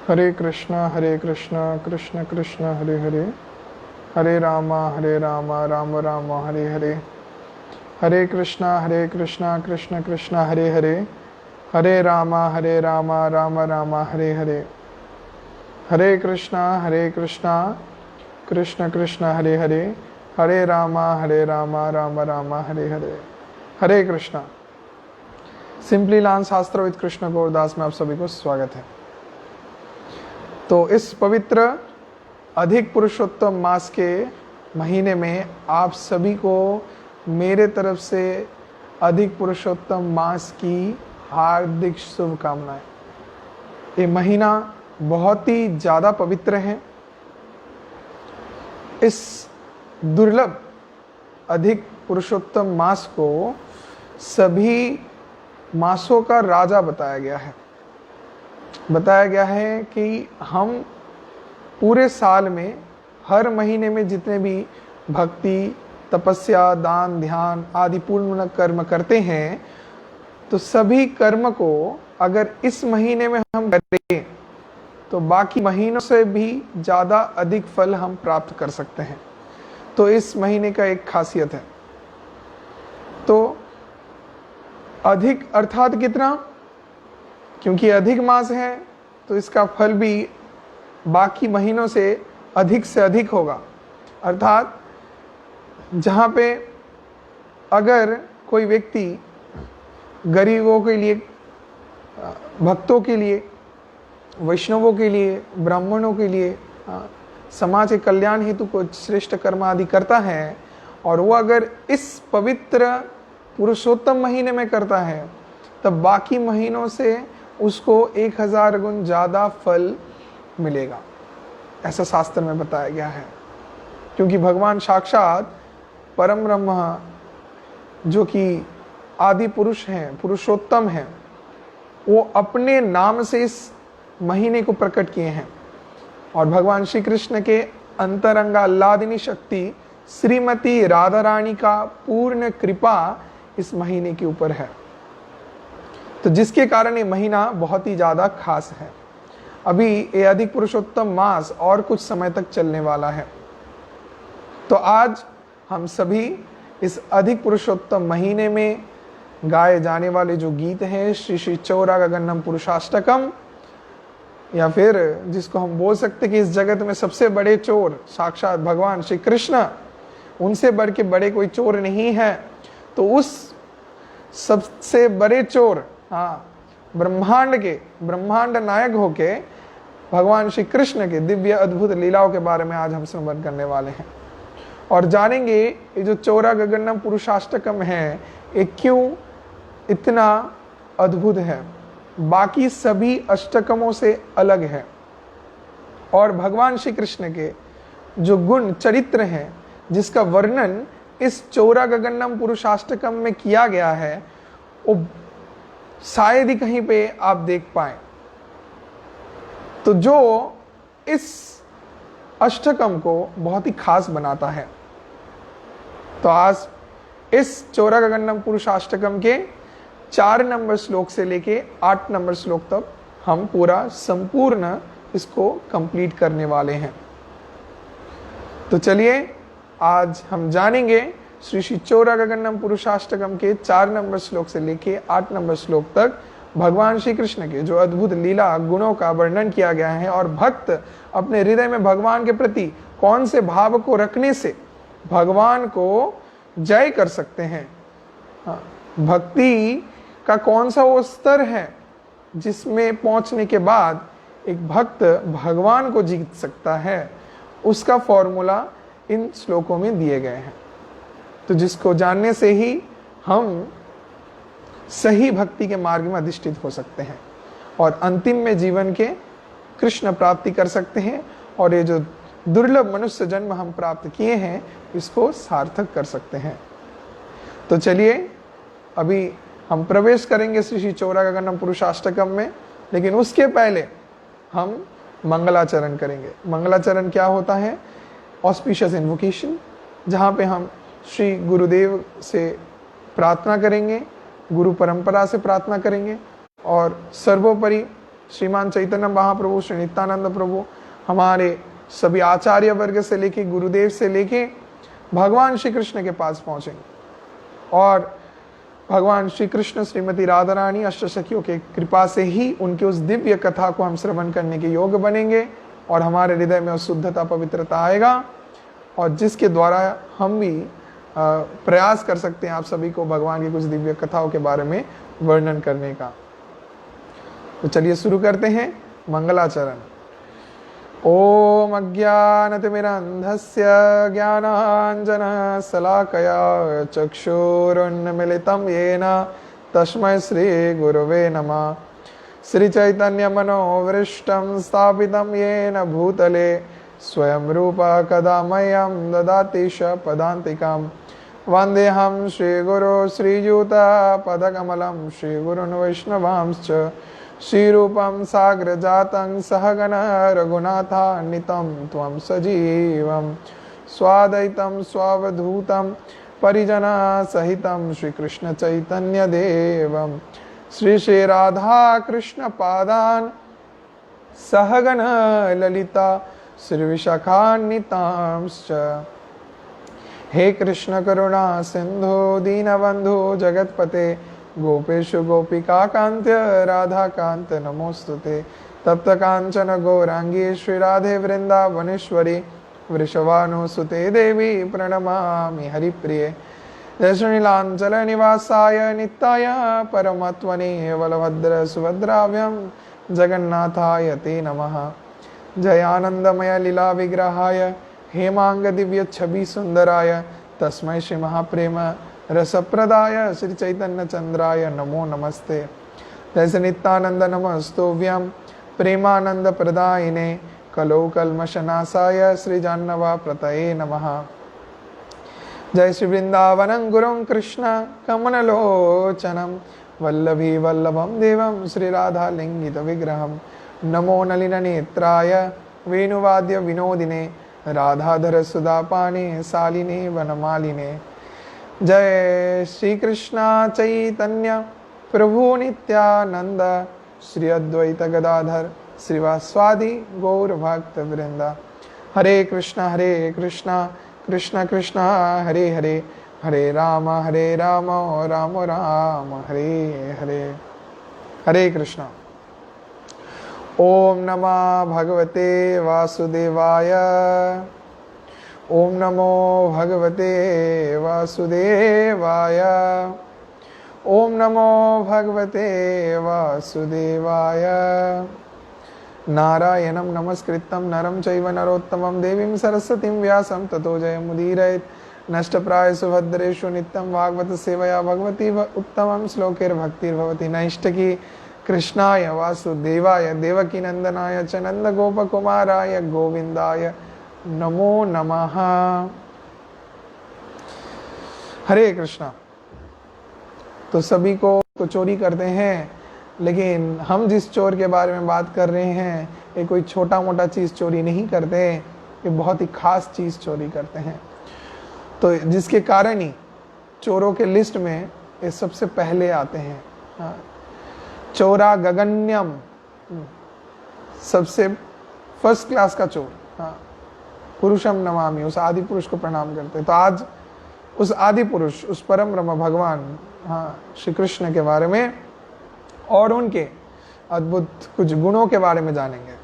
हरे कृष्णा कृष्ण कृष्ण हरे हरे, हरे रामा राम राम हरे हरे। हरे कृष्णा कृष्ण कृष्ण हरे हरे, हरे रामा राम राम हरे हरे। हरे कृष्णा कृष्ण कृष्ण हरे हरे, हरे रामा राम राम हरे हरे। हरे Krishna. Simply learn शास्त्र with Krishna Gaurdas में आप सभी को स्वागत है। तो इस पवित्र अधिक पुरुषोत्तम मास के महीने में आप सभी को मेरे तरफ से अधिक पुरुषोत्तम मास की हार्दिक शुभकामनाएं। ये महीना बहुत ही ज़्यादा पवित्र है। इस दुर्लभ अधिक पुरुषोत्तम मास को सभी मासों का राजा बताया गया है। बताया गया है कि हम पूरे साल में हर महीने में जितने भी भक्ति, तपस्या, दान, ध्यान आदि पूर्ण कर्म करते हैं, तो सभी कर्म को अगर इस महीने में हम करें तो बाकी महीनों से भी ज़्यादा अधिक फल हम प्राप्त कर सकते हैं। तो इस महीने का एक खासियत है। तो अधिक अर्थात कितना? क्योंकि अधिक मास है तो इसका फल भी बाकी महीनों से अधिक होगा। अर्थात जहाँ पे अगर कोई व्यक्ति गरीबों के लिए, भक्तों के लिए, वैष्णवों के लिए, ब्राह्मणों के लिए, समाज के कल्याण हेतु कुछ श्रेष्ठ कर्म आदि करता है, और वो अगर इस पवित्र पुरुषोत्तम महीने में करता है, तब बाकी महीनों से उसको 1000 गुण ज़्यादा फल मिलेगा। ऐसा शास्त्र में बताया गया है। क्योंकि भगवान साक्षात परम ब्रह्म जो कि आदि पुरुष हैं, पुरुषोत्तम हैं, वो अपने नाम से इस महीने को प्रकट किए हैं। और भगवान श्री कृष्ण के अंतरंगा आह्लादिनी शक्ति श्रीमती राधा रानी का पूर्ण कृपा इस महीने के ऊपर है। तो जिसके कारण ये महीना बहुत ही ज़्यादा खास है। अभी ये अधिक पुरुषोत्तम मास और कुछ समय तक चलने वाला है। तो आज हम सभी इस अधिक पुरुषोत्तम महीने में गाए जाने वाले जो गीत हैं, श्री श्री चौरा गगनम पुरुषाष्टकम, या फिर जिसको हम बोल सकते कि इस जगत में सबसे बड़े चोर साक्षात भगवान श्री कृष्ण, उनसे बढ़ के बड़े कोई चोर नहीं है। तो उस सबसे बड़े चोर, ब्रह्मांड नायक होके भगवान श्री कृष्ण के दिव्य अद्भुत लीलाओं के बारे में आज हम स्मरण करने वाले हैं। और जानेंगे ये जो चौरा गगनम पुरुषाष्टकम है, ये क्यों इतना अद्भुत है, बाकी सभी अष्टकमों से अलग है। और भगवान श्री कृष्ण के जो गुण चरित्र हैं, जिसका वर्णन इस चौरा गगनम पुरुषाष्टकम में किया गया है, वो शायद ही कहीं पे आप देख पाए। तो जो इस अष्टकम को बहुत ही खास बनाता है। तो आज इस चौरा गगनम पुरुषाष्टकम के 4 नंबर श्लोक से लेके 8 नंबर श्लोक तक हम पूरा संपूर्ण इसको कंप्लीट करने वाले हैं। तो चलिए आज हम जानेंगे श्री श्री चौरा गगनम पुरुषाष्टकम के 4 नंबर श्लोक से लेके 8 नंबर श्लोक तक भगवान श्री कृष्ण के जो अद्भुत लीला गुणों का वर्णन किया गया है, और भक्त अपने हृदय में भगवान के प्रति कौन से भाव को रखने से भगवान को जय कर सकते हैं। भक्ति का कौन सा वो स्तर है जिसमें पहुंचने के बाद एक भक्त भगवान को जीत सकता है, उसका फॉर्मूला इन श्लोकों में दिए गए हैं। तो जिसको जानने से ही हम सही भक्ति के मार्ग में अधिष्ठित हो सकते हैं और अंतिम में जीवन के कृष्ण प्राप्ति कर सकते हैं, और ये जो दुर्लभ मनुष्य जन्म हम प्राप्त किए हैं, इसको सार्थक कर सकते हैं। तो चलिए अभी हम प्रवेश करेंगे श्री श्री चौरा गगनम पुरुषाष्टकम में, लेकिन उसके पहले हम मंगलाचरण करेंगे। मंगलाचरण क्या होता है? ऑस्पिशियस इन्वोकेशन, जहाँ पे हम श्री गुरुदेव से प्रार्थना करेंगे, गुरु परंपरा से प्रार्थना करेंगे, और सर्वोपरि श्रीमान चैतन्य महाप्रभु, श्री नित्यानंद प्रभु, हमारे सभी आचार्य वर्ग से लेके, गुरुदेव से लेके भगवान श्री कृष्ण के पास पहुंचेंगे और भगवान श्री कृष्ण, श्रीमती राधा रानी, अष्टसखियों के कृपा से ही उनके उस दिव्य कथा को हम श्रवण करने के योग्य बनेंगे और हमारे हृदय में उस शुद्धता, पवित्रता आएगा और जिसके द्वारा हम भी प्रयास कर सकते हैं आप सभी को भगवान की कुछ दिव्य कथाओं के बारे में वर्णन करने का। तो चलिए शुरू करते हैं मंगलाचरण। ओम अज्ञानतिमिरन्धस्य ज्ञानाञ्जनशलाकया चक्षुरुन्मीलितं येन तस्मै श्रीगुरवे नमः। श्रीचैतन्यमनोभीष्टं स्थापितं येन भूतले स्वयं रूपा कदा मह्यं ददाति च पदान्तिकां। वन्देऽहं श्रीगुरो श्रीयुतपदकमलं श्रीगुरुन् वैष्णवांश्च श्रीरूपं साग्रजातं सहगण रघुनाथान्वितं त्वं सजीवं स्वाद्वैतं स्ववधूतं परिजनसहितं श्रीकृष्णचैतन्यदेवं श्री राधाकृष्णपादान् सहगण ललिता श्रीविशाखान्वितांश्च। हे कृष्ण करुणा सिंधु दीनबंधु जगतपते गोपेशु गोपिका कांत्य राधा कांत नमोस्तुते। तप्त कांचन गौरांगी श्री राधे वृंदावनेश्वरी वृषभानुसुते देवी प्रणमामि हरिप्रिये। जय श्रीनीलांचल निवासाय नित्याय परमात्मने बलभद्र सुभद्राभ्यां जगन्नाथाय ते नमः। जय आनंदमय लीला विग्रहाय हेमांग दिव्य छवि सुंदराय तस्मै श्री महाप्रेम रसप्रदाय श्री चैतन्य चंद्राय नमो नमस्ते। जैसे नित्यानंद नमस्तुभ्यं प्रेमानंद प्रदायिने कलौ कल्मषनाशाय श्री जाह्नवा प्रतये नमः। जय श्री वृंदावनं गुरुं कृष्ण कमललोचनं वल्लभी वल्लभं देवं श्री राधा लिंगित विग्रहं। नमो नलिन नेत्राय वेणुवाद्य विनोदिने राधाधर सुधापाने शालिने वनमालिने। जय श्री कृष्ण चैतन्य प्रभु नित्यानंद श्री अद्वैत गदाधर श्रीवासादि गौर भक्त वृंद। हरे कृष्ण कृष्ण कृष्ण हरे हरे, हरे राम राम राम हरे हरे। हरे कृष्ण। ओम नमः भगवते वासुदेवाय। ओम नमो भगवते वासुदेवाय। ओम नमो भगवते वासुदेवाय। नारायणं नमस्कृतं नरं चैव नरोत्तमं देवीं सरस्वतीं व्यासं ततो जयमुदीरयेत्। नष्टप्रायसु भद्रेषु नित्यं भागवत सेवया भगवती उत्तमं श्लोकैर्भक्तिर्भवति नैष्ठिकी। कृष्णाय वासुदेवाय देवकी नंदनाय च नंदगोपकुमाराय गोविंदाय नमो नमः। हरे कृष्णा। तो सभी को चोरी करते हैं, लेकिन हम जिस चोर के बारे में बात कर रहे हैं ये कोई छोटा मोटा चीज़ चोरी नहीं करते, ये बहुत ही खास चीज़ चोरी करते हैं। तो जिसके कारण ही चोरों के लिस्ट में ये सबसे पहले आते हैं। हाँ, चोरा गगन्यम, सबसे फर्स्ट क्लास का चोर। हाँ, पुरुषम नमामि, उस आदि पुरुष को प्रणाम करते हैं। तो आज उस आदि पुरुष, उस परम ब्रह्म भगवान श्री कृष्ण के बारे में और उनके अद्भुत कुछ गुणों के बारे में जानेंगे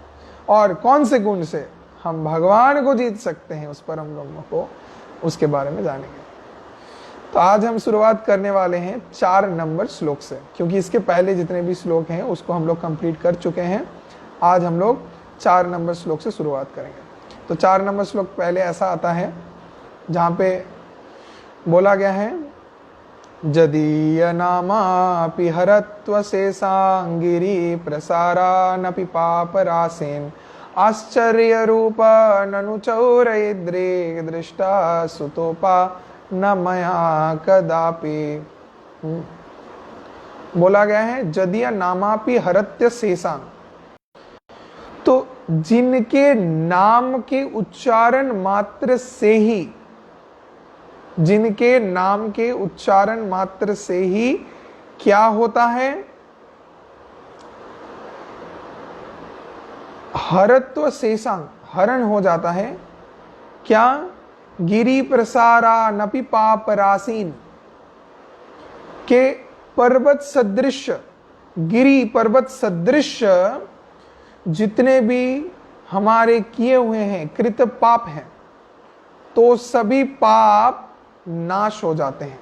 और कौन से गुण से हम भगवान को जीत सकते हैं, उस परम ब्रह्म को, उसके बारे में जानेंगे। तो आज हम शुरुआत करने वाले हैं 4 नंबर श्लोक से, क्योंकि इसके पहले जितने भी श्लोक हैं उसको हम लोग कंप्लीट कर चुके हैं। आज हम लोग 4 नंबर श्लोक से शुरुआत करेंगे। तो 4 नंबर श्लोक पहले ऐसा आता है जहाँ पे बोला गया है, जदीय नामापि हरत्व शेषांगिरी प्रसारानपि पाप रासेन आश्चर्य रूप ननु चौरयद्रे दृष्टा सुतोपा न मया कदापि। बोला गया है जदीय नामापि हरत्य शेषांग, तो जिनके नाम के उच्चारण मात्र से ही, जिनके नाम के उच्चारण मात्र से ही क्या होता है, हरत्व शेषांग, हरण हो जाता है क्या? गिरी प्रसारा नपि पाप रासीन, के पर्वत सदृश, गिरी पर्वत सदृश जितने भी हमारे किए हुए हैं कृत पाप हैं, तो सभी पाप नाश हो जाते हैं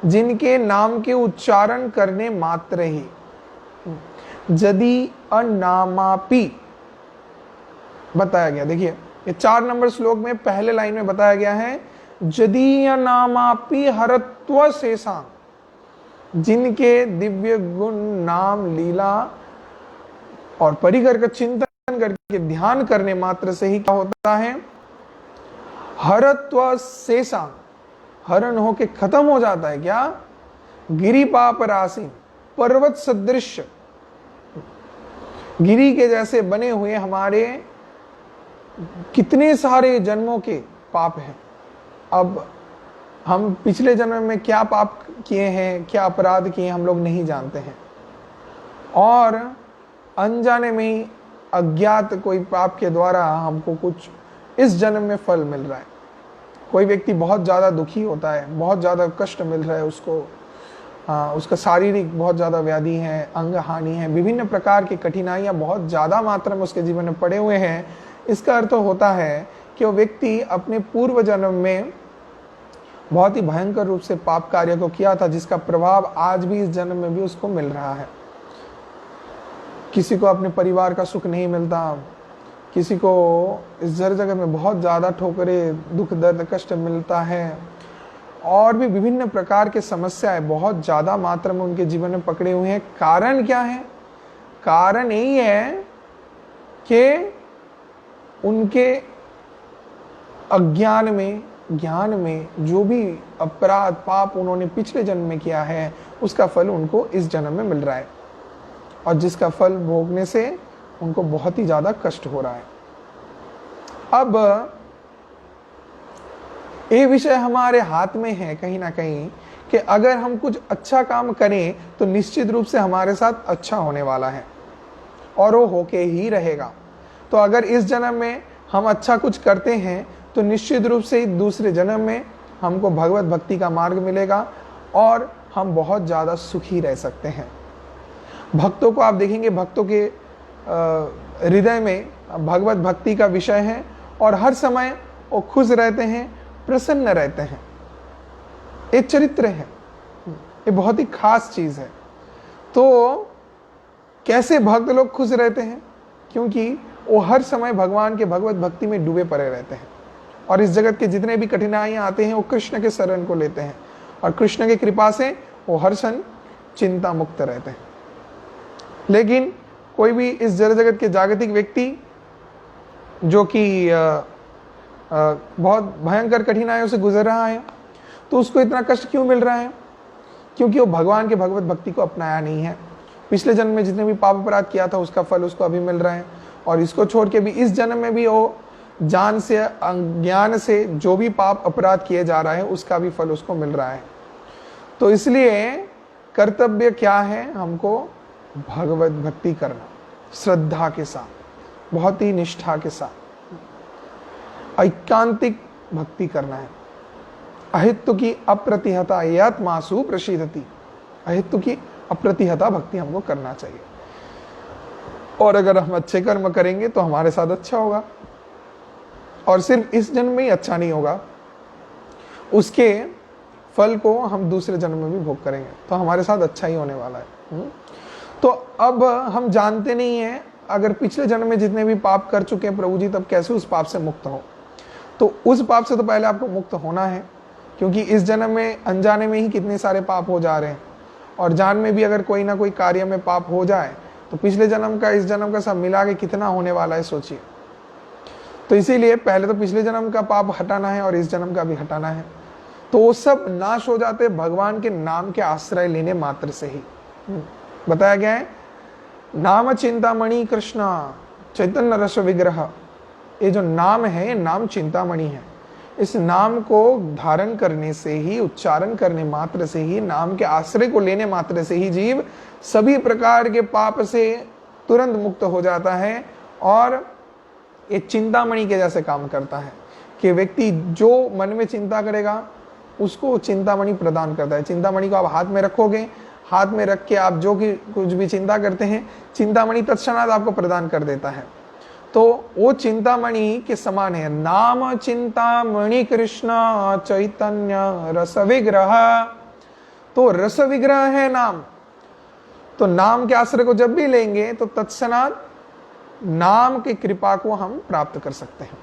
जिनके नाम के उच्चारण करने मात्र ही। यदि अनामापि बताया गया, देखिए ये 4 नंबर श्लोक में पहले लाइन में बताया गया है, यदि अनामापि हरत्व शेषांग, जिनके दिव्य गुण नाम लीला और परिकर का चिंतन करके ध्यान करने मात्र से ही क्या होता है? हरत्व शेषांग, हरण होके खत्म हो जाता है क्या? गिरी पाप राशि, पर्वत सदृश, गिरी के जैसे बने हुए हमारे कितने सारे जन्मों के पाप हैं। अब हम पिछले जन्म में क्या पाप किए हैं, क्या अपराध किए हैं, हम लोग नहीं जानते हैं, और अनजाने में ही अज्ञात कोई पाप के द्वारा हमको कुछ इस जन्म में फल मिल रहा है। कोई व्यक्ति बहुत ज़्यादा दुखी होता है, बहुत ज़्यादा कष्ट मिल रहा है उसको, उसका शारीरिक बहुत ज़्यादा व्याधि है, अंग हानि है, विभिन्न प्रकार की कठिनाइयाँ बहुत ज़्यादा मात्रा में उसके जीवन में पड़े हुए हैं। इसका अर्थ होता है कि वो व्यक्ति अपने पूर्व जन्म में बहुत ही भयंकर रूप से पाप कार्य को किया था, जिसका प्रभाव आज भी इस जन्म में भी उसको मिल रहा है। किसी को अपने परिवार का सुख नहीं मिलता, किसी को इस जगत में बहुत ज़्यादा ठोकरें, दुख दर्द कष्ट मिलता है, और भी विभिन्न प्रकार के समस्याएं बहुत ज़्यादा मात्रा में उनके जीवन में पकड़े हुए हैं। कारण क्या है? कारण यही है कि उनके अज्ञान में, ज्ञान में जो भी अपराध पाप उन्होंने पिछले जन्म में किया है, उसका फल उनको इस जन्म में मिल रहा है, और जिसका फल भोगने से उनको बहुत ही ज़्यादा कष्ट हो रहा है। अब ये विषय हमारे हाथ में है कहीं ना कहीं, कि अगर हम कुछ अच्छा काम करें तो निश्चित रूप से हमारे साथ अच्छा होने वाला है, और वो होके ही रहेगा। तो अगर इस जन्म में हम अच्छा कुछ करते हैं तो निश्चित रूप से दूसरे जन्म में हमको भगवत भक्ति का मार्ग मिलेगा, और हम बहुत ज़्यादा सुखी रह सकते हैं। भक्तों को आप देखेंगे, भक्तों के हृदय में भगवत भक्ति का विषय है, और हर समय वो खुश रहते हैं, प्रसन्न रहते हैं। एक चरित्र है, ये बहुत ही खास चीज है। तो कैसे भक्त लोग खुश रहते हैं? क्योंकि वो हर समय भगवान के भगवत भक्ति में डूबे पड़े रहते हैं, और इस जगत के जितने भी कठिनाइयां आते हैं वो कृष्ण के शरण को लेते हैं, और कृष्ण की कृपा से वो हर क्षण चिंता मुक्त रहते हैं। लेकिन कोई भी इस जगत के जागतिक व्यक्ति जो कि बहुत भयंकर कठिनाइयों से गुजर रहा है, तो उसको इतना कष्ट क्यों मिल रहा है? क्योंकि वो भगवान के भगवत भक्ति को अपनाया नहीं है। पिछले जन्म में जितने भी पाप अपराध किया था उसका फल उसको अभी मिल रहा है, और इसको छोड़ के भी इस जन्म में भी वो जान से, अज्ञान से जो भी पाप अपराध किए जा रहा है उसका भी फल उसको मिल रहा है। तो इसलिए कर्तव्य क्या है? हमको भगवत भक्ति करना, श्रद्धा के साथ, बहुत ही निष्ठा के साथ ऐकांतिक भक्ति करना है। अहितु की अप्रतिहता यत्मासु प्रसीदति, अहितु की अप्रतिहता भक्ति हमको करना चाहिए। और अगर हम अच्छे कर्म करेंगे तो हमारे साथ अच्छा होगा, और सिर्फ इस जन्म में ही अच्छा नहीं होगा, उसके फल को हम दूसरे जन्म में भी भोग करेंगे, तो हमारे साथ अच्छा ही होने वाला है। तो अब हम जानते नहीं हैं, अगर पिछले जन्म में जितने भी पाप कर चुके हैं प्रभु जी, तब कैसे उस पाप से मुक्त हो। तो उस पाप से तो पहले आपको मुक्त होना है, क्योंकि इस जन्म में अनजाने में ही कितने सारे पाप हो जा रहे हैं, और जान में भी अगर कोई ना कोई कार्य में पाप हो जाए तो पिछले जन्म का इस जन्म का सब मिला के कितना होने वाला है, सोचिए। तो इसीलिए पहले तो पिछले जन्म का पाप हटाना है और इस जन्म का भी हटाना है। तो वो सब नाश हो जाते भगवान के नाम के आश्रय लेने मात्र से ही। बताया गया है, नाम चिंतामणि कृष्णा चैतन्य रस विग्रह। ये जो नाम है, ये नाम चिंतामणि है। इस नाम को धारण करने से ही, उच्चारण करने मात्र से ही, नाम के आश्रय को लेने मात्र से ही जीव सभी प्रकार के पाप से तुरंत मुक्त हो जाता है, और ये चिंतामणि के जैसे काम करता है कि व्यक्ति जो मन में चिंता करेगा उसको चिंतामणि प्रदान करता है। चिंतामणि को आप हाथ में रखोगे, हाथ में रख के आप जो कि कुछ भी चिंता करते हैं, चिंतामणि तत्क्षणात आपको प्रदान कर देता है। तो वो चिंतामणि के समान है। नाम चिंतामणि कृष्ण चैतन्य रस विग्रह। तो रस विग्रह है नाम। तो नाम के आश्रय को जब भी लेंगे तो तत्क्षणात नाम की कृपा को हम प्राप्त कर सकते हैं,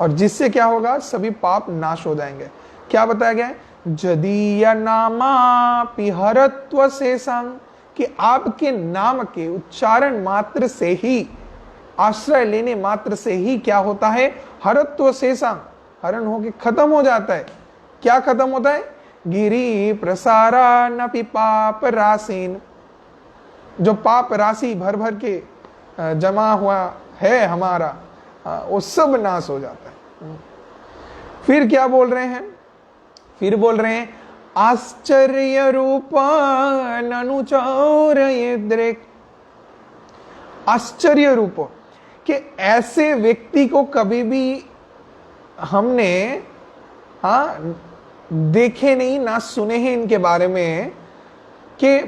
और जिससे क्या होगा, सभी पाप नाश हो जाएंगे। क्या बताया गया है? जदीय नामापि हरत्व शेषं, कि आपके नाम के उच्चारण मात्र से ही, आश्रय लेने मात्र से ही क्या होता है? हरत्व शेषं, हरण होके खत्म हो जाता है। क्या खत्म होता है? गिरी प्रसारानपि पाप राशिन, जो पाप राशि भर भर के जमा हुआ है हमारा, वो सब नाश हो जाता है। फिर क्या बोल रहे हैं? फिर बोल रहे हैं आश्चर्य रूप ननु चौरयद्रिक। आश्चर्य रूप, कि ऐसे व्यक्ति को कभी भी हमने देखे नहीं, ना सुने हैं इनके बारे में, कि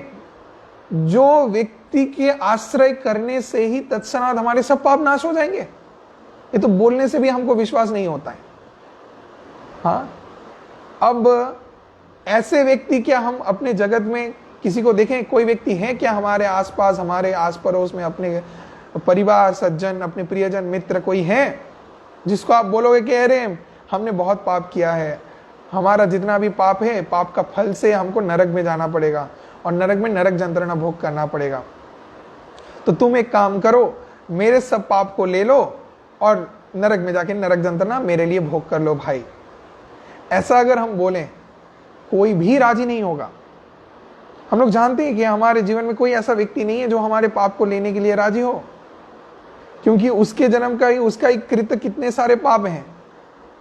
जो व्यक्ति के आश्रय करने से ही तत्क्षणात हमारे सब पाप नाश हो जाएंगे। ये तो बोलने से भी हमको विश्वास नहीं होता है। अब ऐसे व्यक्ति क्या हम अपने जगत में किसी को देखें? कोई व्यक्ति है क्या हमारे आसपास, हमारे आस पड़ोस में, अपने परिवार, सज्जन, अपने प्रियजन, मित्र कोई है जिसको आप बोलोगे कि अरे हमने बहुत पाप किया है, हमारा जितना भी पाप है, पाप का फल से हमको नरक में जाना पड़ेगा और नरक में नरक यंत्रणा भोग करना पड़ेगा, तो तुम एक काम करो, मेरे सब पाप को ले लो और नरक में जाके नरक यंत्रणा मेरे लिए भोग कर लो भाई। ऐसा अगर हम बोलें, कोई भी राजी नहीं होगा। हम लोग जानते हैं कि हमारे जीवन में कोई ऐसा व्यक्ति नहीं है जो हमारे पाप को लेने के लिए राजी हो, क्योंकि उसके जन्म का ही, उसका ही कृत कितने सारे पाप हैं,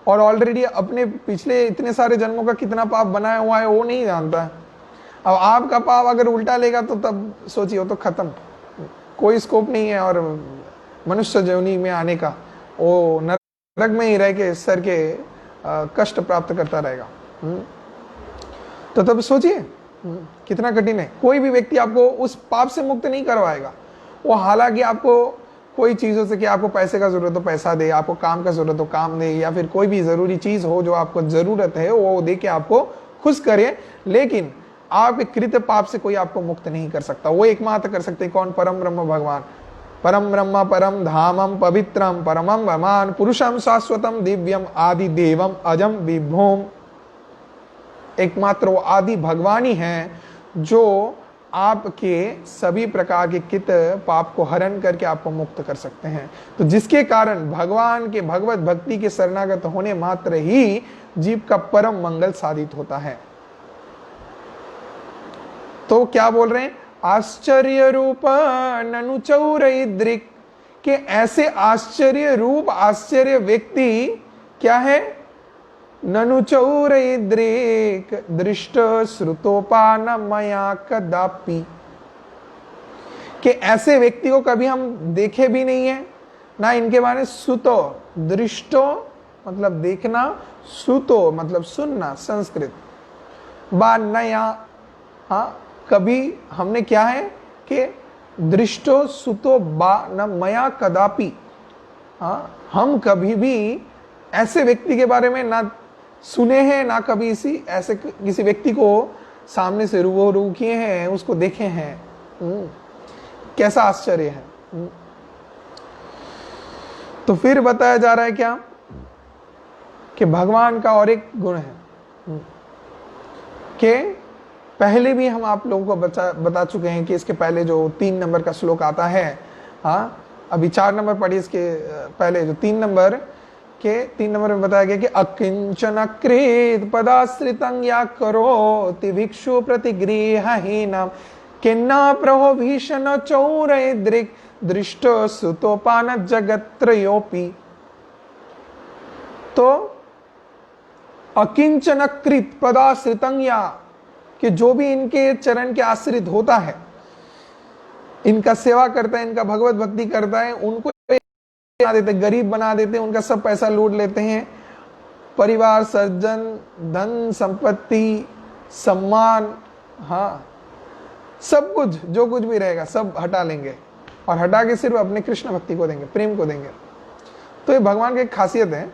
और ऑलरेडी अपने पिछले इतने सारे जन्मों का कितना पाप बनाया हुआ है वो नहीं जानता है। अब आपका पाप अगर उल्टा लेगा तो तब सोचिए, तो खत्म, कोई स्कोप नहीं है और मनुष्य योनि में आने का, वो नरक में ही रह के सर के कष्ट प्राप्त करता रहेगा। तो तब सोचिए कितना कठिन है। कोई भी व्यक्ति आपको उस पाप से मुक्त नहीं करवाएगा। वो हालांकि आपको कोई चीज़ों से, कि आपको पैसे का जरूरत हो पैसा दे, आपको काम का जरूरत हो काम दे, या फिर कोई भी जरूरी चीज हो जो आपको जरूरत है वो दे के आपको खुश करे, लेकिन आप कृत पाप से कोई आपको मुक्त नहीं कर सकता। वो एकमात्र कर सकते कौन? परम ब्रह्म भगवान। परम ब्रह्म परम धामम पवित्रम परमम भगवान पुरुषम शाश्वतम दिव्यम आदि देवम अजम विभोम। एकमात्र वो आदि भगवान ही है जो आपके सभी प्रकार के कित पाप को हरण करके आपको मुक्त कर सकते हैं। तो जिसके कारण भगवान के भगवत भक्ति के शरणागत होने मात्र ही जीव का परम मंगल साधित होता है। तो क्या बोल रहे हैं? आश्चर्य रूप ननु चौरयद्रिक, के ऐसे आश्चर्य रूप, आश्चर्य व्यक्ति क्या है? ननु चौरयद्रिक दृष्ट श्रुतोपान मया कदापि, कि ऐसे व्यक्ति को कभी हम देखे भी नहीं है, ना इनके बारे में सुतो, दृष्टो मतलब देखना, सुतो मतलब सुनना संस्कृत, बा नया, कभी हमने क्या है कि दृष्टो सुतो बा न मया कदापि, हम कभी भी ऐसे व्यक्ति के बारे में ना सुने हैं, ना कभी ऐसे किसी व्यक्ति को सामने से रूबरू किए हैं, उसको देखे हैं। कैसा आश्चर्य है। तो फिर बताया जा रहा है क्या कि भगवान का और एक गुण है कि पहले भी हम आप लोगों को बता चुके हैं कि इसके पहले जो 3 नंबर का श्लोक आता है, अभी 4 नंबर पढ़िए, इसके पहले जो 3 नंबर में बताया गया कि अकिंचन कृत पदाश्रितं या करोति भिक्षु प्रतिगृहहीनम किन्ना प्रहो भीषण चौरयद्रिक दृष्ट सुतोपान जगत्रयोपि। तो अकिंचन कृत पदाश्रितं या, कि जो भी इनके चरण के आश्रित होता है, इनका सेवा करता है, इनका भगवत भक्ति करता है, उनको बना देते, गरीब बना देते, उनका सब पैसा लूट लेते हैं, परिवार, सर्जन, धन, संपत्ति, सम्मान, हाँ सब कुछ जो कुछ भी रहेगा सब हटा लेंगे और हटा के सिर्फ अपने कृष्ण भक्ति को देंगे, प्रेम को देंगे। तो ये भगवान की एक खासियत है।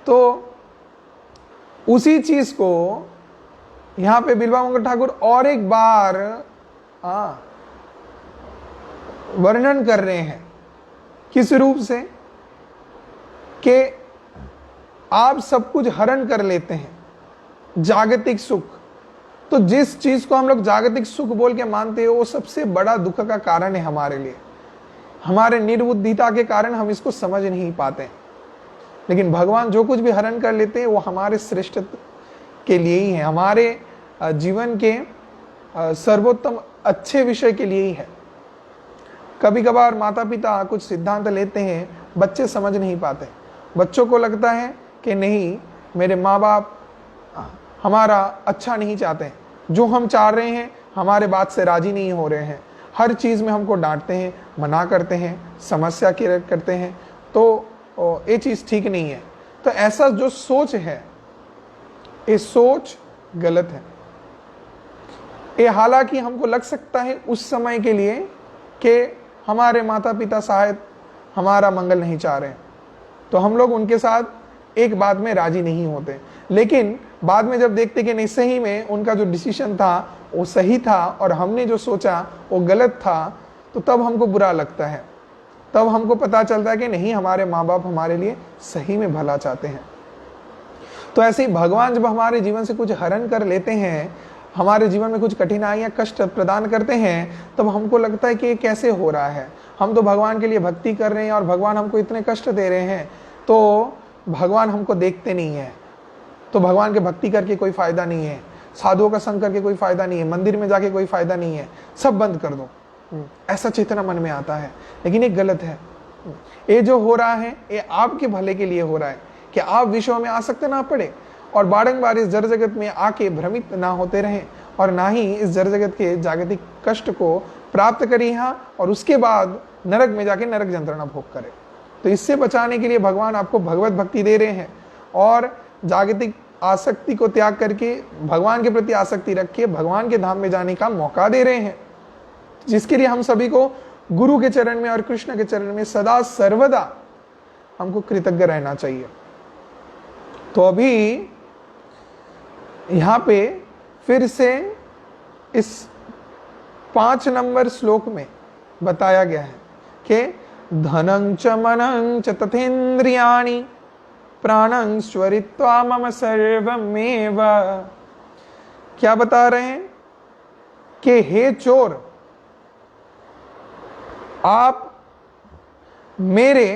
तो उसी चीज को यहां पे बिल्वामंगल ठाकुर और एक बार वर्णन कर रहे हैं। किस रूप से? कि आप सब कुछ हरण कर लेते हैं, जागतिक सुख। तो जिस चीज को हम लोग जागतिक सुख बोल के मानते हैं वो सबसे बड़ा दुख का कारण है हमारे लिए। हमारे निर्बुद्धिता के कारण हम इसको समझ नहीं पाते। लेकिन भगवान जो कुछ भी हरण कर लेते हैं वो हमारे श्रेष्ठत्व के लिए ही है, हमारे जीवन के सर्वोत्तम अच्छे विषय के लिए ही है। कभी कभार माता पिता कुछ सिद्धांत लेते हैं, बच्चे समझ नहीं पाते। बच्चों को लगता है कि नहीं, मेरे माँ बाप हमारा अच्छा नहीं चाहते, जो हम चाह रहे हैं हमारे बात से राजी नहीं हो रहे हैं, हर चीज़ में हमको डांटते हैं, मना करते हैं, समस्या क्रिएट करते हैं, तो ये चीज़ ठीक नहीं है। तो ऐसा जो सोच है ये सोच गलत है। ये हालांकि हमको लग सकता है उस समय के लिए कि हमारे माता पिता शायद हमारा मंगल नहीं चाह रहे, तो हम लोग उनके साथ एक बात में राजी नहीं होते। लेकिन बाद में जब देखते कि नहीं, सही में उनका जो डिसीजन था वो सही था और हमने जो सोचा वो गलत था, तो तब हमको बुरा लगता है। तब हमको पता चलता है कि नहीं, हमारे माँ बाप हमारे लिए सही में भला चाहते हैं। तो ऐसे ही भगवान जब हमारे जीवन से कुछ हरण कर लेते हैं, हमारे जीवन में कुछ कठिनाइयाँ, कष्ट प्रदान करते हैं, तब हमको लगता है कि ये कैसे हो रहा है। हम तो भगवान के लिए भक्ति कर रहे हैं और भगवान हमको इतने कष्ट दे रहे हैं, तो भगवान हमको देखते नहीं है, तो भगवान के भक्ति करके कोई फायदा नहीं है, साधुओं का संग करके कोई फायदा नहीं है, मंदिर में जाके कोई फायदा नहीं है, सब बंद कर दो। ऐसा चेतना मन में आता है। लेकिन ये गलत है। ये जो हो रहा है ये आपके भले के लिए हो रहा है कि आप विषयों में आसक्त ना पड़े और बारंबार इस जड़ जगत में आके भ्रमित ना होते रहें और ना ही इस जड़ जगत के जागतिक कष्ट को प्राप्त करें यहाँ और उसके बाद नरक में जाके नरक यंत्रणा भोग करें। तो इससे बचाने के लिए भगवान आपको भगवत भक्ति दे रहे हैं और जागतिक आसक्ति को त्याग करके भगवान के प्रति आसक्ति रख के भगवान के धाम में जाने का मौका दे रहे हैं, जिसके लिए हम सभी को गुरु के चरण में और कृष्ण के चरण में सदा सर्वदा हमको कृतज्ञ रहना चाहिए। तो अभी यहां पे फिर से इस 5 नंबर श्लोक में बताया गया है कि धनं च मनं च तथेन्द्रियाणि प्राणं स्वरित्वा मम सर्वमेव। क्या बता रहे हैं कि हे चोर, आप मेरे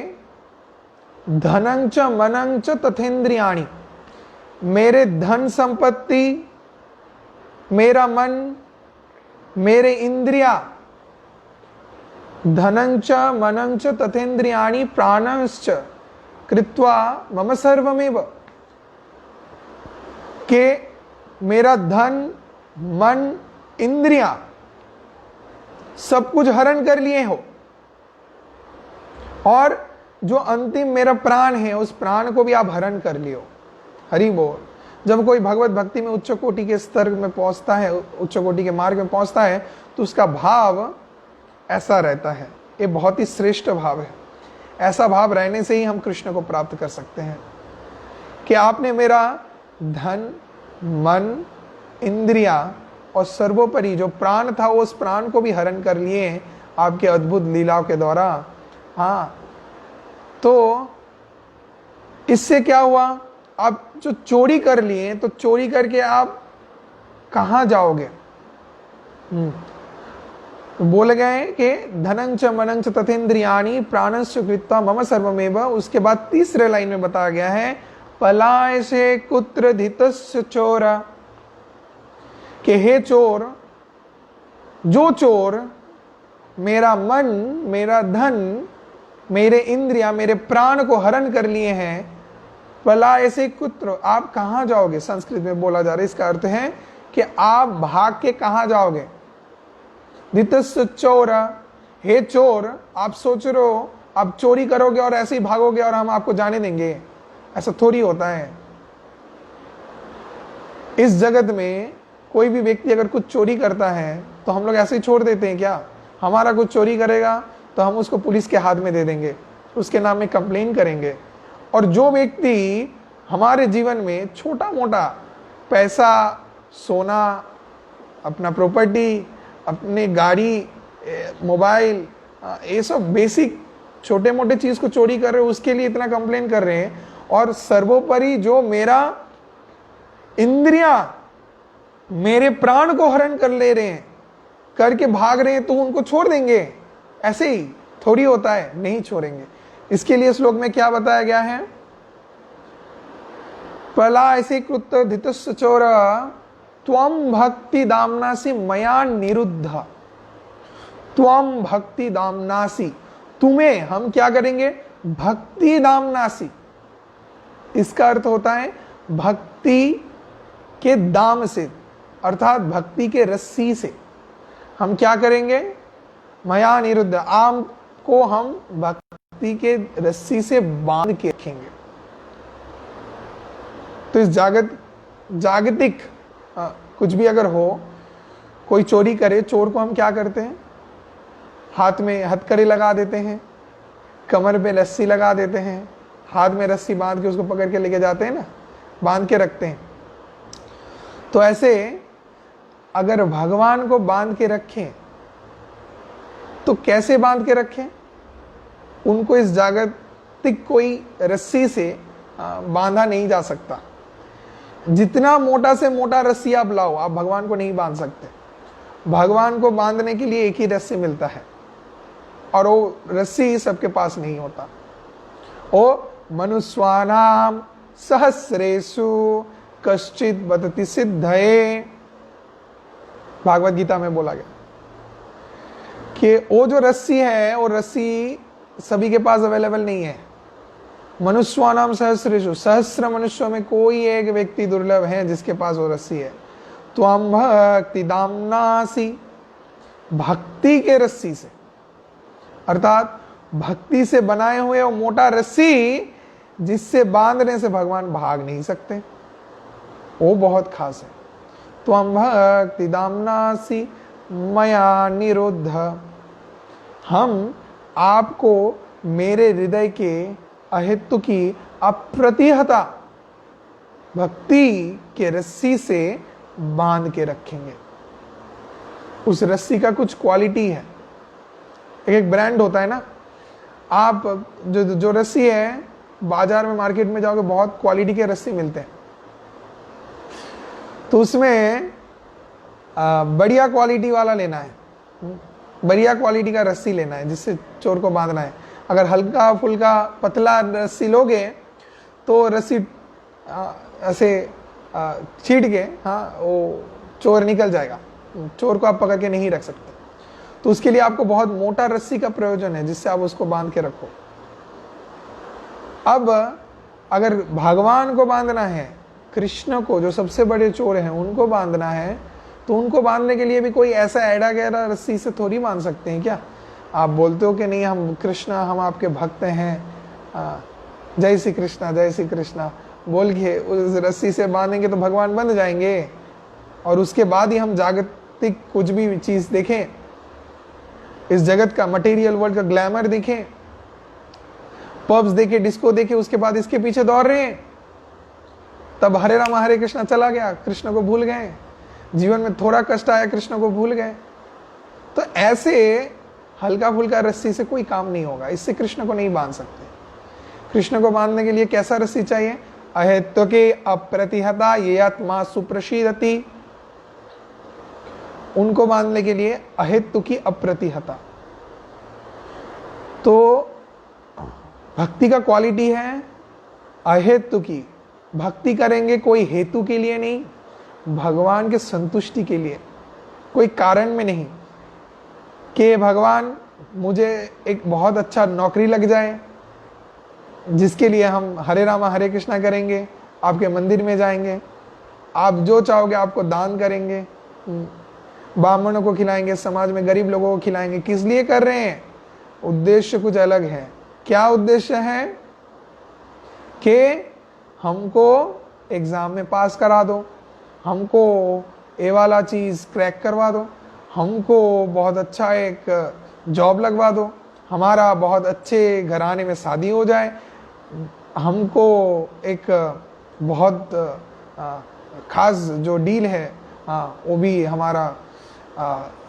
धनं च मनं च तथेन्द्रियाणि, मेरे धन संपत्ति, मेरा मन, मेरे इंद्रिया, धनं च मनं च तथेन्द्रियाणि प्राणंश्च कृत्वा मम सर्वमेव, के मेरा धन, मन, इंद्रिया सब कुछ हरण कर लिए हो और जो अंतिम मेरा प्राण है उस प्राण को भी आप हरण कर लियो। हरि बोल। जब कोई भगवत भक्ति में उच्च कोटि के स्तर में पहुंचता है, उच्च कोटि के मार्ग में पहुंचता है, तो उसका भाव ऐसा रहता है। ये बहुत ही श्रेष्ठ भाव है। ऐसा भाव रहने से ही हम कृष्ण को प्राप्त कर सकते हैं कि आपने मेरा धन, मन, इंद्रिया और सर्वोपरि जो प्राण था उस प्राण को भी हरण कर लिए आपके अद्भुत लीलाओं के द्वारा। हाँ, तो इससे क्या हुआ, आप जो चोरी कर लिए तो चोरी करके आप कहाँ जाओगे? बोल गए कि धनं च मनं च तथेन्द्रियाणि प्राणस्य कृत्वा मम सर्वमेव। उसके बाद तीसरे लाइन में बताया गया है पलायसे कुत्र धितस्य चोरा, कि हे चोर, जो चोर मेरा मन, मेरा धन, मेरे इंद्रिया, मेरे प्राण को हरण कर लिए हैं, पलायसे कुत्र, आप कहाँ जाओगे? संस्कृत में बोला जा रहा है, इसका अर्थ है कि आप भाग के कहाँ जाओगे? धितस्य चोरा, हे चोर, आप सोच रहे हो आप चोरी करोगे और ऐसे ही भागोगे और हम आपको जाने देंगे, ऐसा थोड़ी होता है। इस जगत में कोई भी व्यक्ति अगर कुछ चोरी करता है तो हम लोग ऐसे ही छोड़ देते हैं क्या? हमारा कुछ चोरी करेगा तो हम उसको पुलिस के हाथ में दे देंगे, उसके नाम में कंप्लेन करेंगे। और जो व्यक्ति हमारे जीवन में छोटा मोटा पैसा, सोना, अपना प्रॉपर्टी, अपने गाड़ी, मोबाइल, ये सब बेसिक छोटे मोटे चीज को चोरी कर रहे हो, उसके लिए इतना कंप्लेन कर रहे हैं। और सर्वोपरि जो मेरा इंद्रियां, मेरे प्राण को हरण कर ले रहे हैं, करके भाग रहे हैं, तो उनको छोड़ देंगे? ऐसे ही थोड़ी होता है, नहीं छोड़ेंगे। इसके लिए श्लोक में क्या बताया गया है? प्रलयसी कृत धितुश्च चोर त्वं भक्ति दामनासी मया निरुद्ध। त्वं भक्ति दामनासी, तुम्हें हम क्या करेंगे? भक्ति दामनासी। इसका अर्थ होता है भक्ति के दाम से, अर्थात भक्ति के रस्सी से हम क्या करेंगे? मया निरुद्ध, आम को हम भक्ति के रस्सी से बांध के रखेंगे। तो इस जागतिक कुछ भी अगर हो, कोई चोरी करे, चोर को हम क्या करते हैं? हाथ में हथकड़ी लगा देते हैं, कमर पे रस्सी लगा देते हैं, हाथ में रस्सी बांध के उसको पकड़ के लेके जाते हैं ना, बांध के रखते हैं। तो ऐसे अगर भगवान को बांध के रखें तो कैसे बांध के रखें? उनको इस जागतिक कोई रस्सी से बांधा नहीं जा सकता। जितना मोटा से मोटा रस्सी आप लाओ, आप भगवान को नहीं बांध सकते। भगवान को बांधने के लिए एक ही रस्सी मिलता है, और वो रस्सी सबके पास नहीं होता। ओ मनुष्वानाम सहस्रेषु कश्चित बदति सिद्धये, भागवत गीता में बोला गया कि वो जो रस्सी है, वो रस्सी सभी के पास अवेलेबल नहीं है। मनुष्वानाम सहस्रेषु, सहस्र मनुष्यों में कोई एक व्यक्ति दुर्लभ है जिसके पास वो रस्सी है। त्वं भक्ति दामनासी, भक्ति के रस्सी से, अर्थात भक्ति से बनाए हुए वो मोटा रस्सी जिससे बांधने से भगवान भाग नहीं सकते, वो बहुत खास है। त्वं भक्ति दामनासी मया निरुद्ध, हम आपको मेरे हृदय के अहेतु की अप्रतिहता भक्ति के रस्सी से बांध के रखेंगे। उस रस्सी का कुछ क्वालिटी है, एक ब्रांड होता है ना। आप जो रस्सी है, बाजार में मार्केट में जाओगे, बहुत क्वालिटी के रस्सी मिलते हैं, तो उसमें बढ़िया क्वालिटी वाला लेना है, बढ़िया क्वालिटी का रस्सी लेना है जिससे चोर को बांधना है। अगर हल्का फुल्का पतला रस्सी लोगे तो रस्सी ऐसे छीट के, हाँ, वो चोर निकल जाएगा, चोर को आप पकड़ के नहीं रख सकते। तो उसके लिए आपको बहुत मोटा रस्सी का प्रयोजन है जिससे आप उसको बांध के रखो। अब अगर भगवान को बांधना है, कृष्ण को, जो सबसे बड़े चोर हैं, उनको बांधना है, तो उनको बांधने के लिए भी कोई ऐसा एड़ा गहरा रस्सी से थोड़ी बांध सकते हैं क्या? आप बोलते हो कि नहीं, हम कृष्ण, हम आपके भक्त हैं, जय श्री कृष्णा, जय श्री कृष्णा बोल के उस रस्सी से बांधेंगे तो भगवान बंध जाएंगे। और उसके बाद ही हम जागतिक कुछ भी चीज देखें, इस जगत का मटेरियल वर्ल्ड का ग्लैमर देखें, पब्स देखे, डिस्को देखे, उसके बाद इसके पीछे दौड़ रहे हैं, तब हरे राम हरे कृष्णा चला गया, कृष्ण को भूल गए। जीवन में थोड़ा कष्ट आया, कृष्ण को भूल गए। तो ऐसे हल्का फुल्का रस्सी से कोई काम नहीं होगा, इससे कृष्ण को नहीं बांध सकते। कृष्ण को बांधने के लिए कैसा रस्सी चाहिए? अहेतु के अप्रतिहता ये आत्मा सुप्रशीदति, उनको बांधने के लिए अहेतु की अप्रतिहता। तो भक्ति का क्वालिटी है अहेतु की, भक्ति करेंगे कोई हेतु के लिए नहीं, भगवान के संतुष्टि के लिए, कोई कारण में नहीं कि भगवान मुझे एक बहुत अच्छा नौकरी लग जाए जिसके लिए हम हरे राम हरे कृष्णा करेंगे, आपके मंदिर में जाएंगे, आप जो चाहोगे आपको दान करेंगे, ब्राह्मणों को खिलाएंगे, समाज में गरीब लोगों को खिलाएंगे। किस लिए कर रहे हैं? उद्देश्य कुछ अलग है। क्या उद्देश्य है कि हमको एग्जाम में पास करा दो, हमको ये वाला चीज क्रैक करवा दो, हमको बहुत अच्छा एक जॉब लगवा दो, हमारा बहुत अच्छे घराने में शादी हो जाए, हमको एक बहुत खास जो डील है वो भी हमारा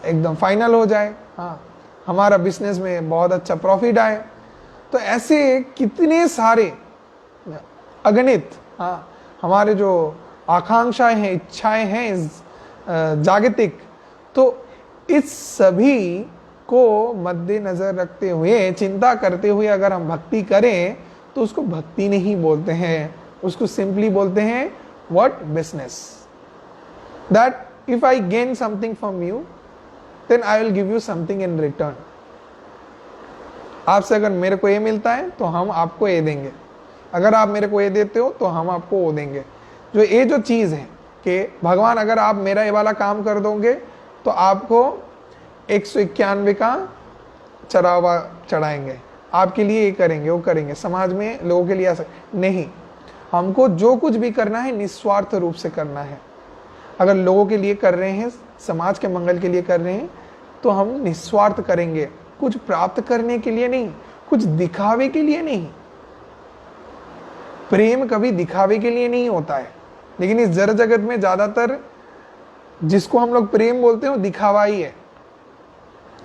एकदम फाइनल हो जाए, हमारा बिजनेस में बहुत अच्छा प्रॉफिट आए। तो ऐसे कितने सारे अगणित हमारे जो आकांक्षाएं हैं, इच्छाएं हैं जागतिक, तो इस सभी को मद्देनजर रखते हुए, चिंता करते हुए अगर हम भक्ति करें तो उसको भक्ति नहीं बोलते हैं, उसको सिंपली बोलते हैं what? Business. That if I gain something from you then I will give you something in return. आपसे अगर मेरे को ये मिलता है तो हम आपको ये देंगे, अगर आप मेरे को ये देते हो तो हम आपको वो देंगे। जो ये जो चीज है कि भगवान अगर आप मेरा ये वाला काम कर दोगे तो आपको 191 का चढ़ावा चढ़ाएंगे, आपके लिए ये करेंगे, वो करेंगे, समाज में लोगों के लिए ऐसा नहीं। हमको जो कुछ भी करना है निस्वार्थ रूप से करना है। अगर लोगों के लिए कर रहे हैं, समाज के मंगल के लिए कर रहे हैं, तो हम निस्वार्थ करेंगे, कुछ प्राप्त करने के लिए नहीं, कुछ दिखावे के लिए नहीं। प्रेम कभी दिखावे के लिए नहीं होता है, लेकिन इस जड़ जगत में ज्यादातर जिसको हम लोग प्रेम बोलते हैं वो दिखावा ही है,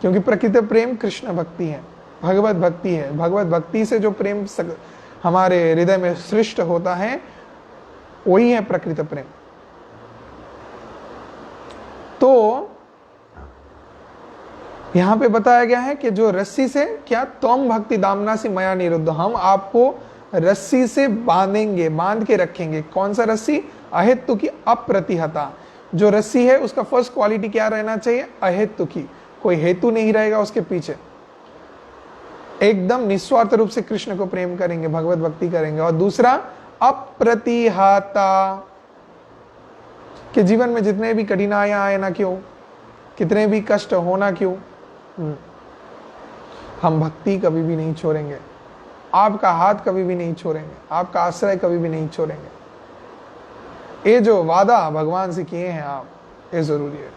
क्योंकि प्रकृत प्रेम कृष्ण भक्ति है, भगवत भक्ति है। भगवत भक्ति से जो प्रेम हमारे हृदय में सृष्ट होता है वही है प्रकृत प्रेम। तो यहां पे बताया गया है कि जो रस्सी से क्या, त्वम भक्ति दामना से मया निरुद्ध, हम आपको रस्सी से बांधेंगे, बांध के रखेंगे। कौन सा रस्सी? अहेतु की अप्रतिहता। जो रस्सी है उसका फर्स्ट क्वालिटी क्या रहना चाहिए? अहेतु की, कोई हेतु नहीं रहेगा उसके पीछे, एकदम निस्वार्थ रूप से कृष्ण को प्रेम करेंगे, भगवत भक्ति करेंगे। और दूसरा अप्रतिहता, कि जीवन में जितने भी कठिनाइयां आए ना क्यों, कितने भी कष्ट होना क्यों, हम भक्ति कभी भी नहीं छोड़ेंगे, आपका हाथ कभी भी नहीं छोड़ेंगे, आपका आश्रय कभी भी नहीं छोड़ेंगे। ये जो वादा भगवान से किए हैं आप, ये जरूरी है,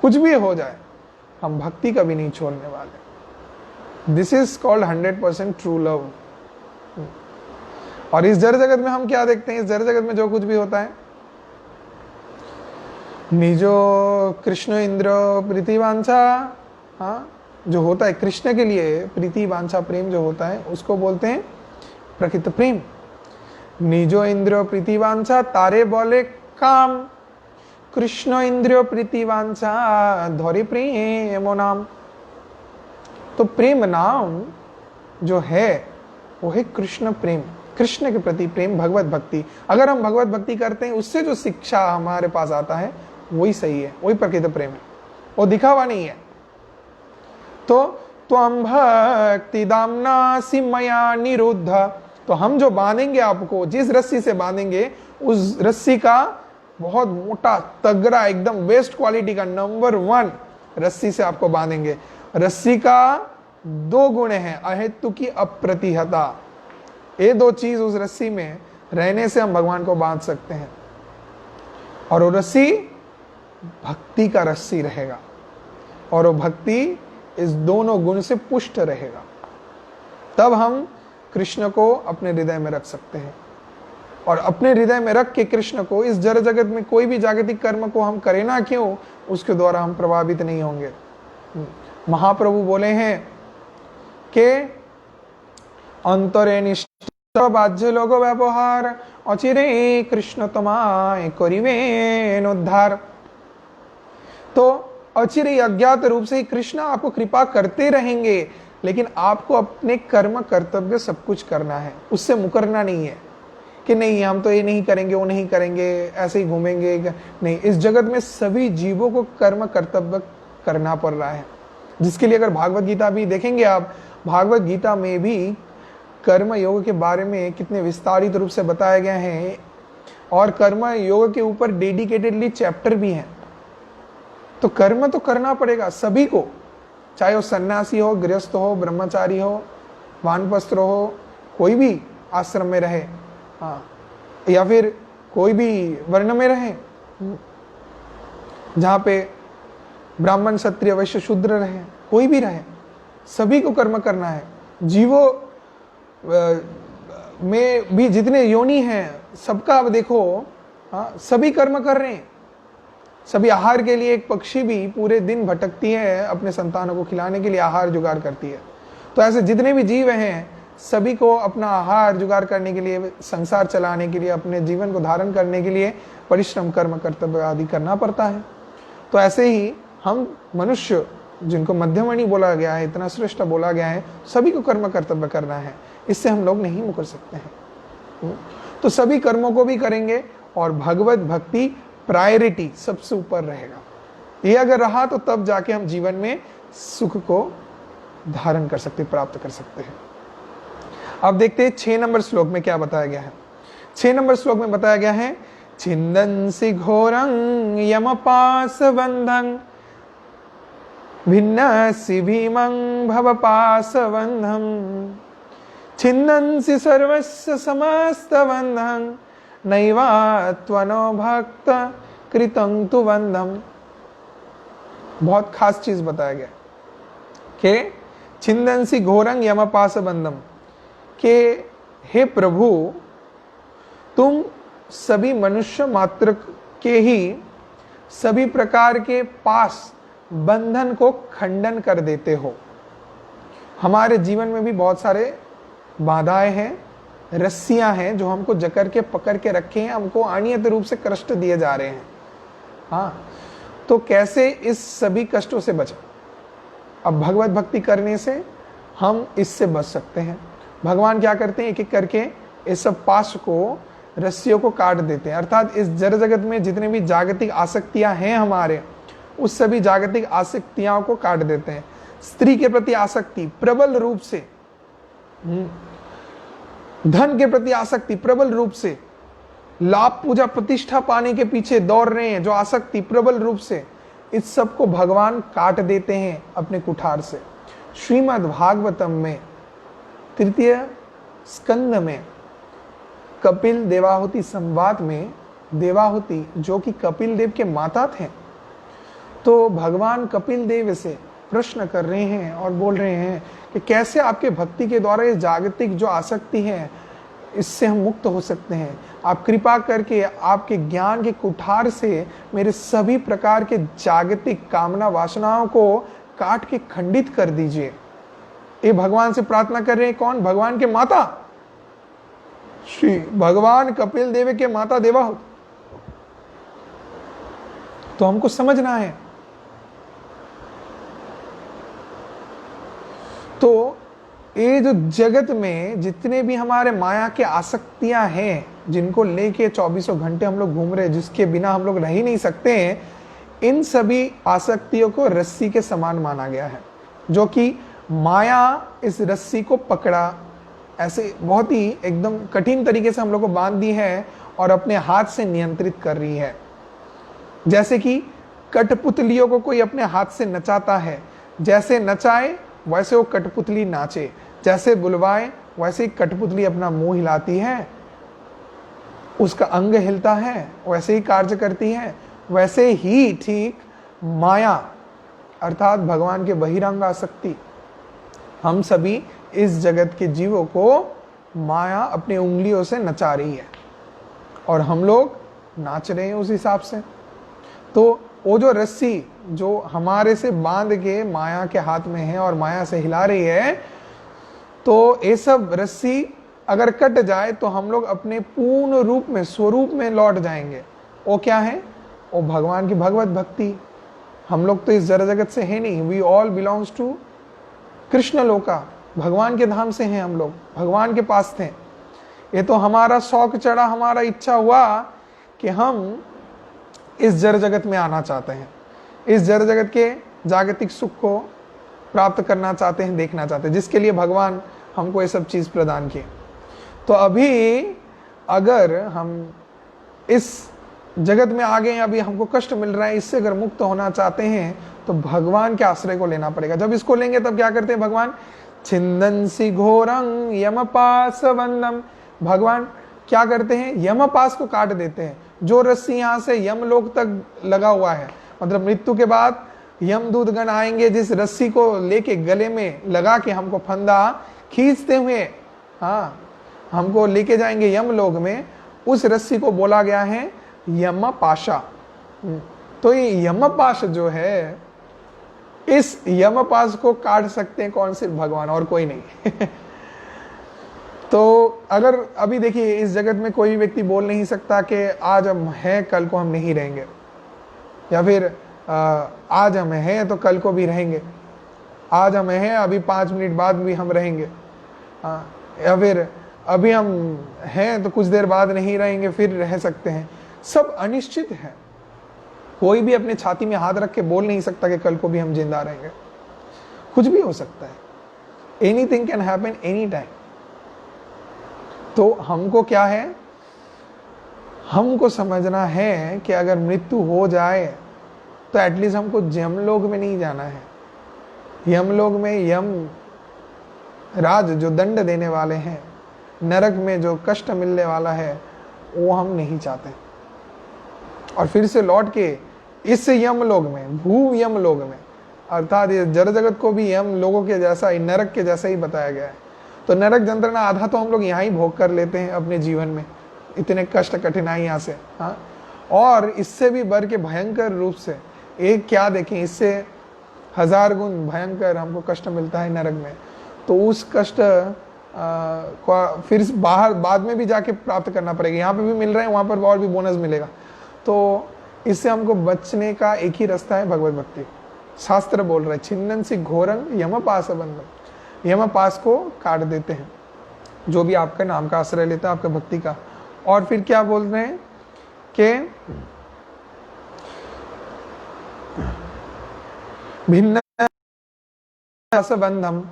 कुछ भी हो जाए हम भक्ति कभी नहीं छोड़ने वाले। This is called 100% true love. और इस जड़ जगत में हम क्या देखते हैं? इस जड़ जगत में जो कुछ भी होता है, निजो कृष्ण इंद्र प्रीति वांछा, जो होता है कृष्ण के लिए प्रीति वांछा प्रेम जो होता है उसको बोलते हैं प्रकृत प्रेम। निजो इंद्र प्रीति वांछा तारे बोले काम, कृष्ण इंद्र प्रीति वांछा धोरी प्रेम नाम। तो प्रेम नाम जो है वो है कृष्ण प्रेम, कृष्ण के प्रति प्रेम, भगवत भक्ति। अगर हम भगवत भक्ति करते हैं उससे जो शिक्षा हमारे पास आता है वही सही है, वही प्रकृत प्रेम है, वो दिखावा नहीं है। तो त्वं भक्ति दामना सिमया निरुद्ध, तो हम जो बांधेंगे आपको, जिस रस्सी से बांधेंगे उस रस्सी का बहुत मोटा तगड़ा एकदम बेस्ट क्वालिटी का नंबर 1 रस्सी से आपको बांधेंगे। रस्सी का 2 गुण है, अहेतु की अप्रतिहता। ये 2 चीज उस रस्सी में रहने से हम भगवान को बांध सकते हैं। और वो रस्सी भक्ति का रस्सी रहेगा, और वो भक्ति इस दोनों गुण से पुष्ट रहेगा। तब हम कृष्ण को अपने हृदय में रख सकते हैं, और अपने हृदय में रख के कृष्ण को, इस जड़ जगत में कोई भी जागतिक कर्म को हम करें ना क्यों, उसके द्वारा हम प्रभावित नहीं होंगे। महाप्रभु बोले हैं कि अंतरे निष्ठ बाह्य लोक व्यवहार अचिरे कृष्ण तमाय करिवेन उद्धार। तो अचिरे अज्ञात रूप से कृष्ण आपको कृपा करते रहेंगे, लेकिन आपको अपने कर्म कर्तव्य सब कुछ करना है, उससे मुकरना नहीं है कि नहीं हम तो ये नहीं करेंगे, वो नहीं करेंगे, ऐसे ही घूमेंगे। नहीं, इस जगत में सभी जीवों को कर्म कर्तव्य करना पड़ रहा है, जिसके लिए अगर भागवत गीता भी देखेंगे आप, भागवत गीता में भी कर्म योग के बारे में कितने विस्तारित रूप से बताए गए हैं, और कर्म योग के ऊपर डेडिकेटेडली चैप्टर भी हैं। तो कर्म तो करना पड़ेगा सभी को, चाहे वो सन्यासी हो, गृहस्थ हो, ब्रह्मचारी हो, वानप्रस्थ हो, कोई भी आश्रम में रहे, हाँ, या फिर कोई भी वर्ण में रहे, जहाँ पे ब्राह्मण क्षत्रिय वैश्य शूद्र रहे, कोई भी रहे, सभी को कर्म करना है। जीवों में भी जितने योनि हैं सबका अब देखो, हाँ, सभी कर्म कर रहे हैं। सभी आहार के लिए, एक पक्षी भी पूरे दिन भटकती है, अपने संतानों को खिलाने के लिए आहार जुगाड़ करती है। तो ऐसे जितने भी जीव हैं सभी को अपना आहार जुगाड़ करने के लिए, संसार चलाने के लिए, अपने जीवन को धारण करने के लिए परिश्रम, कर्म, कर्तव्य आदि करना पड़ता है। तो ऐसे ही हम मनुष्य, जिनको मध्यमणि बोला गया है, इतना श्रेष्ठ बोला गया है, सभी को कर्म कर्तव्य करना है, इससे हम लोग नहीं मुकर सकते हैं। तो सभी कर्मों को भी करेंगे और भगवत भक्ति प्रायोरिटी सबसे ऊपर रहेगा। ये अगर रहा तो तब जाके हम जीवन में सुख को धारण कर सकते, प्राप्त कर सकते हैं। अब देखते हैं 6 नंबर श्लोक में क्या बताया गया है। 6 नंबर श्लोक में बताया गया है, छिन्दन्सि घोरं यमपाशबन्धं भिन्नसि भीमं भवपाशबन्धं छिन्दन्सि सर्वस्य समस्तबन्धं नैवात्वनो भक्त कृतं तु बन्धं। बहुत खास चीज बताया गया कि छिन्दन्सि घोरं यमपाशबन्धं, के हे प्रभु तुम सभी मनुष्य मात्र के ही सभी प्रकार के पास बंधन को खंडन कर देते हो। हमारे जीवन में भी बहुत सारे बाधाएं हैं, रस्सियां हैं जो हमको जकड़ के पकड़ के रखे हैं, हमको अनियत रूप से कष्ट दिए जा रहे हैं। हाँ, तो कैसे इस सभी कष्टों से बचें? अब भगवत भक्ति करने से हम इससे बच सकते हैं। भगवान क्या करते हैं, एक एक करके इस सब पाश को, रस्सियों को काट देते हैं। अर्थात इस जड़ जगत में जितने भी जागतिक आसक्तियां हैं हमारे, उस सभी जागतिक आसक्तियों को काट देते हैं। स्त्री के प्रति आसक्ति प्रबल रूप से, धन के प्रति आसक्ति प्रबल रूप से, लाभ पूजा प्रतिष्ठा पाने के पीछे दौड़ रहे हैं जो आसक्ति प्रबल रूप से, इस सब को भगवान काट देते हैं अपने कुठार से। श्रीमद् भागवतम में 3 स्कंद में कपिल देवाहुति संवाद में, देवाहुति जो कि कपिल देव के माता थे, तो भगवान कपिल देव से प्रश्न कर रहे हैं और बोल रहे हैं कि कैसे आपके भक्ति के द्वारा ये जागतिक जो आसक्ति है इससे हम मुक्त हो सकते हैं। आप कृपा करके आपके ज्ञान के कुठार से मेरे सभी प्रकार के जागतिक कामना वासनाओं को काट के खंडित कर दीजिए। ये भगवान से प्रार्थना कर रहे हैं। कौन? भगवान के माता, श्री भगवान कपिल देव के माता देवाहुति। तो हमको समझना है। तो ये जो जगत में जितने भी हमारे माया के आसक्तियां हैं, जिनको लेके 24 घंटे हम लोग घूम रहे हैं, जिसके बिना हम लोग रह ही नहीं सकते हैं, इन सभी आसक्तियों को रस्सी के समान माना गया है। जो कि माया इस रस्सी को पकड़ा, ऐसे बहुत ही एकदम कठिन तरीके से हम लोग को बांध दी है और अपने हाथ से नियंत्रित कर रही है। जैसे कि कठपुतलियों को कोई अपने हाथ से नचाता है, जैसे नचाए वैसे वो कठपुतली नाचे, जैसे बुलवाए वैसे ही कठपुतली अपना मुंह हिलाती है, उसका अंग हिलता है, वैसे ही कार्य करती है। वैसे ही ठीक माया अर्थात भगवान के बहिरंग आसक्ति, हम सभी इस जगत के जीवों को माया अपनी उंगलियों से नचा रही है और हम लोग नाच रहे हैं उस हिसाब से। तो वो जो रस्सी जो हमारे से बांध के माया के हाथ में है और माया से हिला रही है, तो ये सब रस्सी अगर कट जाए तो हम लोग अपने पूर्ण रूप में, स्वरूप में लौट जाएंगे। वो क्या है? वो भगवान की भगवत भक्ति। हम लोग तो इस जड़ जगत से है नहीं। We all belongs to Krishna लोका, भगवान के धाम से हैं हम लोग, भगवान के पास थे। ये तो हमारा शौक चढ़ा, हमारा इच्छा हुआ कि हम इस जड़ जगत में आना चाहते हैं, इस जड़ जगत के जागतिक सुख को प्राप्त करना चाहते हैं, देखना चाहते हैं, जिसके लिए भगवान हमको ये सब चीज प्रदान किए। तो अभी अगर हम इस जगत में आ गए, अभी हमको कष्ट मिल रहा है, इससे अगर मुक्त होना चाहते हैं तो भगवान के आश्रय को लेना पड़ेगा। जब इसको लेंगे तब क्या करते हैं भगवान? छिंदंसी घोरं यमपास बंधम। भगवान क्या करते हैं, यमपास को काट देते हैं। जो रस्सी यहाँ से यमलोक तक लगा हुआ है, मतलब मृत्यु के बाद यमदूत गण आएंगे, जिस रस्सी को लेके गले में लगा के हमको फंदा खींचते हुए हमको लेके जाएंगे यमलोक में, उस रस्सी को बोला गया है यमपाशा। तो ये यमपाश जो है, इस यमपाश को काट सकते हैं कौन, सिर्फ भगवान और कोई नहीं। तो अगर अभी देखिए इस जगत में कोई भी व्यक्ति बोल नहीं सकता कि आज हम हैं कल को हम नहीं रहेंगे, या फिर आज हम हैं तो कल को भी रहेंगे, आज हम हैं अभी 5 मिनट बाद भी हम रहेंगे, या फिर अभी हम हैं तो कुछ देर बाद नहीं रहेंगे फिर रह सकते हैं। सब अनिश्चित है। कोई भी अपने छाती में हाथ रख के बोल नहीं सकता कि कल को भी हम जिंदा रहेंगे। कुछ भी हो सकता है। Anything can happen any time. तो हमको क्या है, हमको समझना है कि अगर मृत्यु हो जाए तो एटलीस्ट हमको यमलोक में नहीं जाना है। यमलोक में यम राज जो दंड देने वाले हैं, नरक में जो कष्ट मिलने वाला है, वो हम नहीं चाहते। और फिर से लौट के इस यमलोक में, भू यमलोक में, अर्थात ये जड़ जगत को भी यम लोगों के जैसा ही, नरक के जैसा ही बताया गया है। तो नरक यंत्रणा आधा तो हम लोग यहाँ ही भोग कर लेते हैं अपने जीवन में, इतने कष्ट कठिनाई यहाँ से। और इससे भी बढ़ के भयंकर रूप से एक क्या देखें, इससे 1000 गुण भयंकर हमको कष्ट मिलता है नरक में। तो उस कष्ट को फिर बाहर बाद में भी जाके प्राप्त करना पड़ेगा। यहाँ पे भी मिल रहे हैं, वहाँ पर और भी बोनस मिलेगा। तो इससे हमको बचने का एक ही रास्ता है, भगवत भक्ति। शास्त्र बोल रहे छिन्नंसी घोरं यमपास बंधम। यमपास को काट देते हैं जो भी आपका नाम का आश्रय लेता है, आपका भक्ति का। और फिर क्या बोल रहे हैं कि भिन्न बंधम।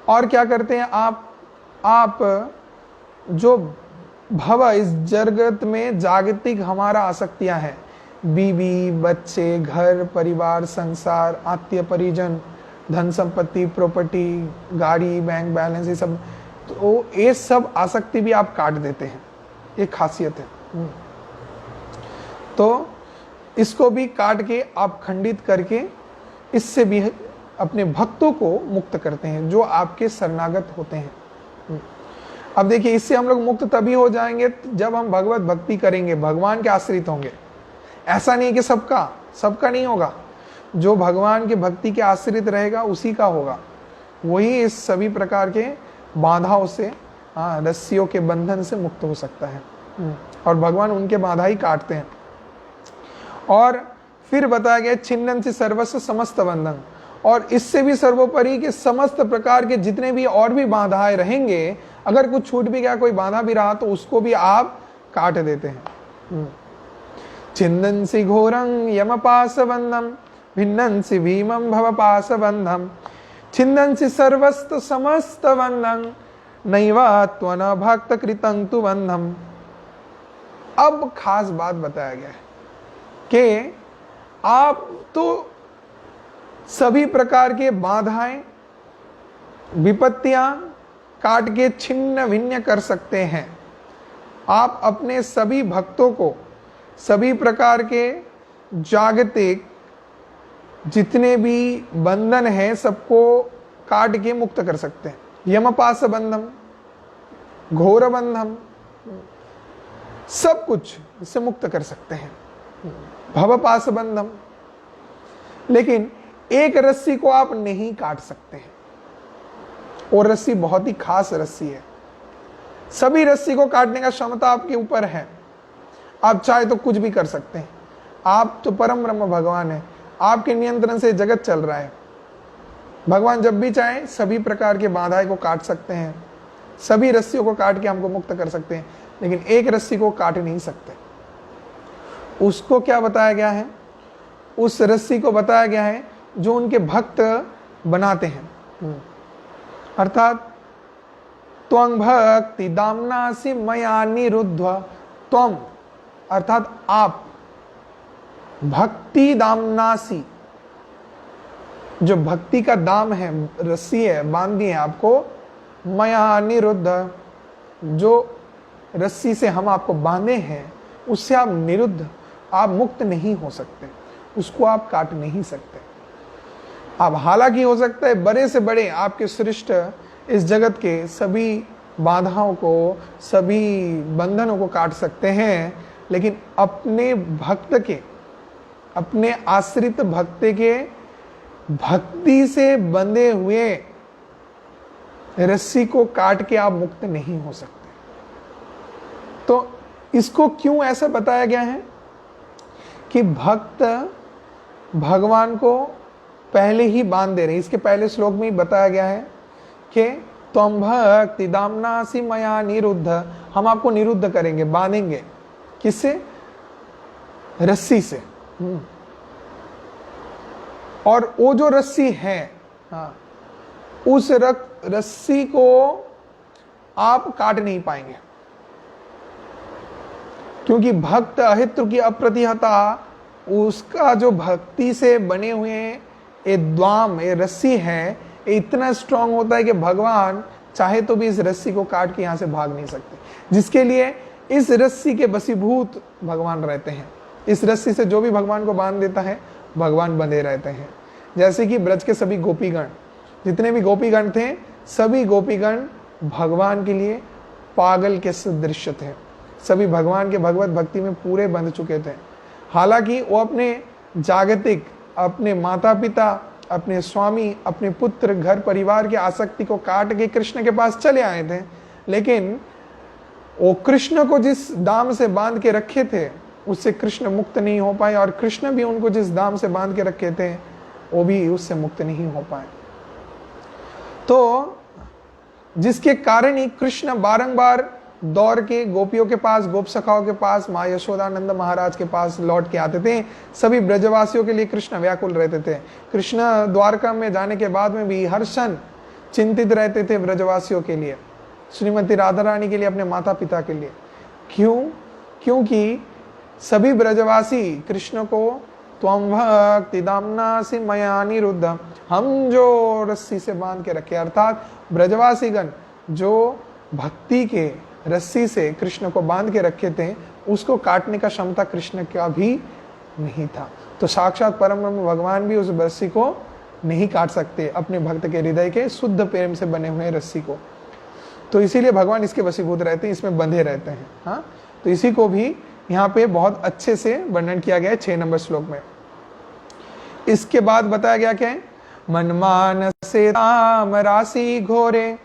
और क्या करते हैं आप जो भव, इस जगत में जागतिक हमारा आसक्तियां हैं, बीवी बच्चे, घर परिवार, संसार, आत्मीय परिजन, धन संपत्ति, प्रॉपर्टी, गाड़ी, बैंक बैलेंस, ये सब, तो ये सब आसक्ति भी आप काट देते हैं। ये खासियत है। तो इसको भी काट के आप खंडित करके इससे भी अपने भक्तों को मुक्त करते हैं जो आपके शरणागत होते हैं। अब देखिए, इससे हम लोग मुक्त तभी हो जाएंगे जब हम भगवत भक्ति करेंगे, भगवान के आश्रित होंगे। ऐसा नहीं कि सबका नहीं होगा। जो भगवान के भक्ति के आश्रित रहेगा उसी का होगा। वही इस सभी प्रकार के बाधाओं से, रस्सियों के बंधन से मुक्त हो सकता है। और भगवान उनके बाधा ही काटते हैं। और फिर बताया गया छिन्नन से सर्वस्व समस्त बंधन। और इससे भी सर्वोपरि के समस्त प्रकार के जितने भी और भी बाधाएं रहेंगे, अगर कुछ छूट भी गया, कोई बाधा भी रहा, तो उसको भी आप काट देते हैं। छिन्दन्सि घोरं यमपास बंधम, भिन्नन्सि भीमं भवपास बंधम, छिन्दन्सि सर्वस्त समस्त बंधं, नैवा त्वना भक्त कृतं तु बंधम। अब खास बात बताया गया है कि आप तो सभी प्रकार के बाधाएं, विपत्तियां काट के छिन्न भिन्न कर सकते हैं। आप अपने सभी भक्तों को सभी प्रकार के जागतिक जितने भी बंधन हैं सबको काट के मुक्त कर सकते हैं। यमपास बंधम, घोर बंधम, सब कुछ इससे मुक्त कर सकते हैं। भवपास बंधम, लेकिन एक रस्सी को आप नहीं काट सकते हैं। और रस्सी बहुत ही खास रस्सी है। सभी रस्सी को काटने का क्षमता आपके ऊपर है। आप चाहे तो कुछ भी कर सकते हैं। आप तो परम ब्रह्म भगवान है, आपके नियंत्रण से जगत चल रहा है। भगवान जब भी चाहे सभी प्रकार के बाधाएं को काट सकते हैं, सभी रस्सियों को काट के हमको मुक्त कर सकते हैं, लेकिन एक रस्सी को काट नहीं सकते। उसको क्या बताया गया है? उस रस्सी को बताया गया है जो उनके भक्त बनाते हैं। अर्थात त्वं भक्ति दाम्नासि मया निरुद्ध्वा, त्वं अर्थात आप, भक्ति दाम्नासि, जो भक्ति का दाम है, रस्सी है, बांध दी है आपको, मया निरुद्ध, जो रस्सी से हम आपको बांधे हैं उससे आप निरुद्ध, आप मुक्त नहीं हो सकते, उसको आप काट नहीं सकते। आप हालांकि हो सकता है बड़े से बड़े आपके सृष्ट इस जगत के सभी बाधाओं को, सभी बंधनों को काट सकते हैं, लेकिन अपने भक्त के, अपने आश्रित भक्त के भक्ति से बंधे हुए रस्सी को काट के आप मुक्त नहीं हो सकते। तो इसको क्यों ऐसा बताया गया है कि भक्त भगवान को पहले ही बांध दे रहे हैं। इसके पहले श्लोक में ही बताया गया है कि त्वं भक्ति दाम्नासि मया निरुद्ध, हम आपको निरुद्ध करेंगे, बांधेंगे। किससे? रस्सी से। और वो जो रस्सी है, हाँ, उस रस्सी को आप काट नहीं पाएंगे, क्योंकि भक्त अहितृ की अप्रतिहता, उसका जो भक्ति से बने हुए ये द्वाम, ये रस्सी है, ये इतना स्ट्रांग होता है कि भगवान चाहे तो भी इस रस्सी को काट के यहां से भाग नहीं सकते, जिसके लिए इस रस्सी के वशीभूत भगवान रहते हैं। इस रस्सी से जो भी भगवान को बांध देता है, भगवान बंधे रहते हैं। जैसे कि ब्रज के सभी गोपीगण, जितने भी गोपीगण थे, सभी गोपीगण भगवान के लिए पागल के सदृश थे। सभी भगवान के भगवत भक्ति में पूरे बंध चुके थे। हालांकि वो अपने जागतिक, अपने माता पिता, अपने स्वामी, अपने पुत्र, घर परिवार की आसक्ति को काट के कृष्ण के पास चले आए थे, लेकिन वो कृष्ण को जिस दाम से बांध के रखे थे उससे कृष्ण मुक्त नहीं हो पाए, और कृष्ण भी उनको जिस दाम से बांध के रखे थे वो भी उससे मुक्त नहीं हो पाए। तो जिसके कारण ही कृष्ण बारंबार दौड़ के गोपियों के पास, गोप सखाओं के पास, माँ यशोदानंद महाराज के पास लौट के आते थे। सभी ब्रजवासियों के लिए कृष्ण व्याकुल रहते थे। कृष्ण द्वारका में जाने के बाद में भी हर क्षण चिंतित रहते थे ब्रजवासियों के लिए, श्रीमती राधा रानी के लिए, अपने माता पिता के लिए। क्यों? क्योंकि सभी ब्रजवासी कृष्ण को त्वं भक्ति दाम्नासि मया निरुद्ध, हम जो रस्सी से बांध के रखे, अर्थात ब्रजवासीगण जो भक्ति के रस्सी से कृष्ण को बांध के रखे थे, उसको काटने का क्षमता कृष्ण का भी नहीं था। तो साक्षात परम ब्रह्म भगवान भी उस रस्सी को नहीं काट सकते, अपने भक्त के हृदय के शुद्ध प्रेम से बने हुए रस्सी को। तो इसीलिए भगवान इसके वशीभूत रहते हैं, इसमें बंधे रहते हैं। हाँ, तो इसी को भी यहाँ पे बहुत अच्छे से वर्णन किया गया है 6 नंबर श्लोक में। इसके बाद बताया गया क्या है? मनमानसे ताम राशि घोरे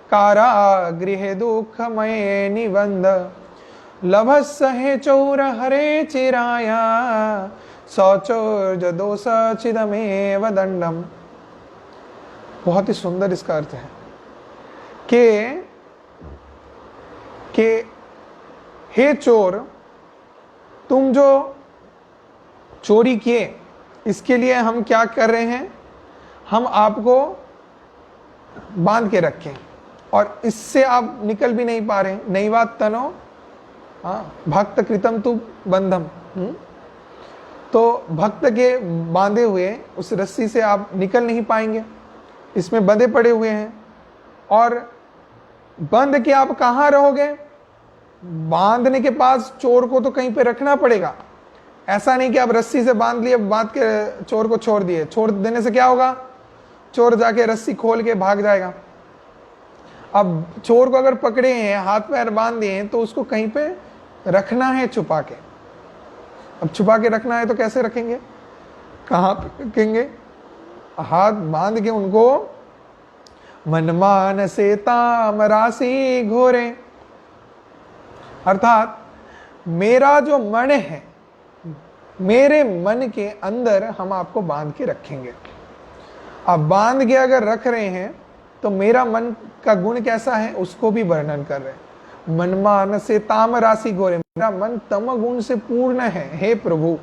कारागृहे दुःखमये निबंध लभस्सहे चौर हरे चिराया सौचौर्य दोष चिदमेव दंडम। बहुत ही सुंदर इसका अर्थ है कि हे चोर, तुम जो चोरी किए इसके लिए हम क्या कर रहे हैं? हम आपको बांध के रखें और इससे आप निकल भी नहीं पा रहे। नैवात तनो भक्त कृतम तु बंधम। तो भक्त के बांधे हुए उस रस्सी से आप निकल नहीं पाएंगे, इसमें बंधे पड़े हुए हैं। और बंध के आप कहाँ रहोगे? बांधने के पास चोर को तो कहीं पे रखना पड़ेगा। ऐसा नहीं कि आप रस्सी से बांध लिए, बांध के चोर को छोड़ दिए। छोड़ देने से क्या होगा? चोर जाके रस्सी खोल के भाग जाएगा। अब चोर को अगर पकड़े हैं, हाथ पैर बांध दिए हैं, तो उसको कहीं पे रखना है छुपा के। अब छुपा के रखना है तो कैसे रखेंगे? कहाँ पे रखेंगे? हाथ बांध के उनको मनमान से ताम राशि घोरे, अर्थात मेरा जो मन है, मेरे मन के अंदर हम आपको बांध के रखेंगे। अब बांध के अगर रख रहे हैं तो मेरा मन का गुण कैसा है उसको भी वर्णन कर रहे हैं। मनमान से ताम राशि घोरे, मेरा मन तम गुण से पूर्ण है हे प्रभु।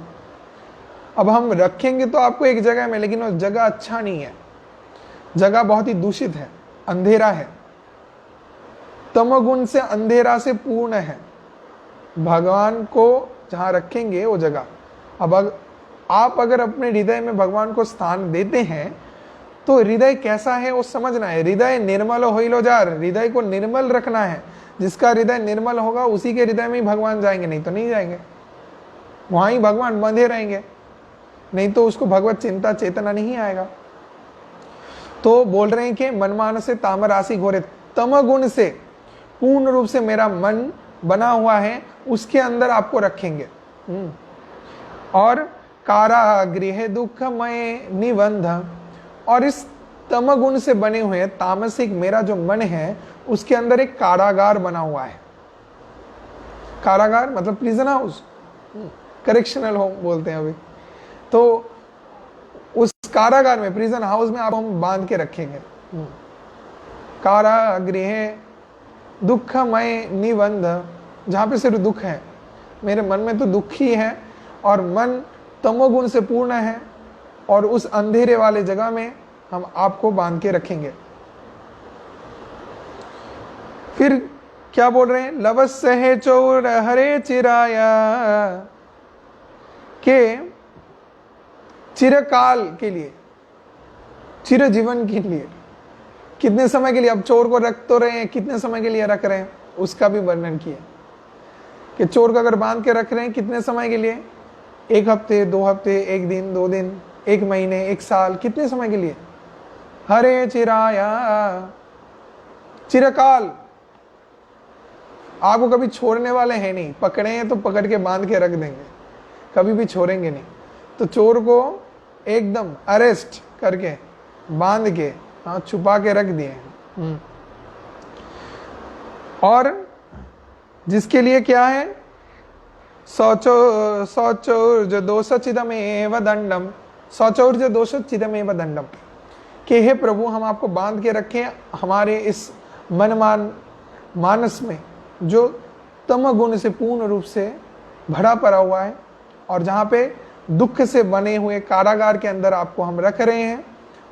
अब हम रखेंगे तो आपको एक जगह में, लेकिन वो जगह अच्छा नहीं है, जगह बहुत ही दूषित है, अंधेरा है, तमगुण से, अंधेरा से पूर्ण है। भगवान को जहां रखेंगे वो जगह, अब आप अगर अपने हृदय में भगवान को स्थान देते हैं तो हृदय कैसा है वो समझना है। हृदय निर्मल होइलो जार, हृदय को निर्मल रखना है। जिसका हृदय निर्मल होगा उसी के हृदय में ही भगवान जाएंगे, नहीं तो नहीं जाएंगे, वहां ही भगवान बंधे रहेंगे, नहीं तो उसको भगवत चिंता चेतना नहीं आएगा। तो बोल रहे हैं कि मनमान से तामराशि घोरे, तमगुण से पूर्ण रूप से मेरा मन बना हुआ है, उसके अंदर आपको रखेंगे। और कारागृह दुखमय निबंध, और इस तमगुण से बने हुए तामसिक मेरा जो मन है उसके अंदर एक कारागार बना हुआ है। कारागार मतलब प्रिजन हाउस, करेक्शनल होम बोलते हैं अभी। तो उस कारागार में, प्रिजन हाउस में आप हम बांध के रखेंगे। कारागृह दुखमय निबंध, जहां पे सिर्फ दुख है, मेरे मन में तो दुख ही है और मन तमोगुण से पूर्ण है, और उस अंधेरे वाले जगह में हम आपको बांध के रखेंगे। फिर क्या बोल रहे हैं, लवस्य है चोर हरे चिराया, के चिरकाल के लिए, चिर जीवन के लिए, कितने समय के लिए, अब चोर को रख तो रहे हैं, कितने समय के लिए रख रहे हैं उसका भी वर्णन किया कि चोर को अगर बांध के रख रहे हैं कितने समय के लिए, 1 हफ्ते, 2 हफ्ते, 1 दिन, 2 दिन, 1 महीने, 1 साल, कितने समय के लिए। हरे चिराया, चिरकाल, आपको कभी छोड़ने वाले हैं नहीं, पकड़े हैं तो पकड़ के बांध के रख देंगे, कभी भी छोड़ेंगे नहीं। तो चोर को एकदम अरेस्ट करके बांध के छुपा के रख दिए। और जिसके लिए क्या है, शौचौर्य दोषचिदमेव दंडम, शौचौर्य दोषचिदमेव दंडम, कि हे प्रभु हम आपको बांध के रखें हमारे इस मानस में जो तम गुण से पूर्ण रूप से भरा पड़ा हुआ है, और जहाँ पे दुख से बने हुए कारागार के अंदर आपको हम रख रहे हैं,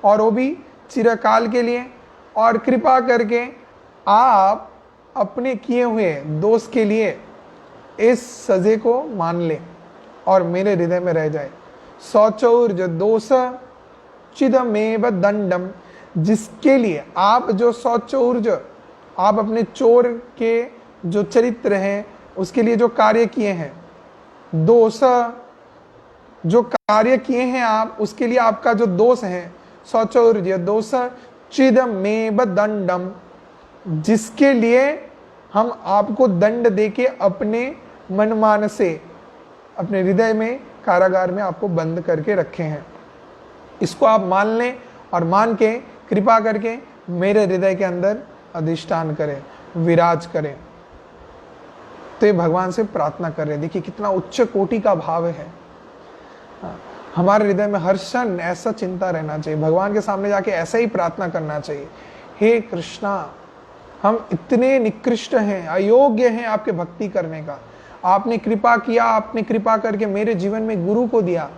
और वो भी चिरकाल के लिए। और कृपा करके आप अपने किए हुए दोष के लिए इस सजे को मान ले और मेरे हृदय में रह जाए। शौचौर्य दोष चिदमेव दंडम, जिसके लिए आप जो शौचौर्य, आप अपने चोर के जो चरित्र हैं उसके लिए जो कार्य किए हैं, दोष जो कार्य किए हैं आप, उसके लिए आपका जो दोष है, शौचौर्य दोष चिदमेव दंडम, जिसके लिए हम आपको दंड देके अपने मनमान से अपने हृदय में कारागार में आपको बंद करके रखे हैं। इसको आप मान लें और मान के कृपा करके मेरे हृदय के अंदर अधिष्ठान करें, विराज करें। तो ये भगवान से प्रार्थना कर रहे हैं। देखिए कितना उच्च कोटि का भाव है। हमारे हृदय में हर क्षण ऐसा चिंता रहना चाहिए, भगवान के सामने जाके ऐसा ही प्रार्थना करना चाहिए, हे कृष्णा हम इतने निकृष्ट हैं, अयोग्य हैं आपके भक्ति करने का, आपने कृपा किया, आपने कृपा करके मेरे जीवन में गुरु को दिया,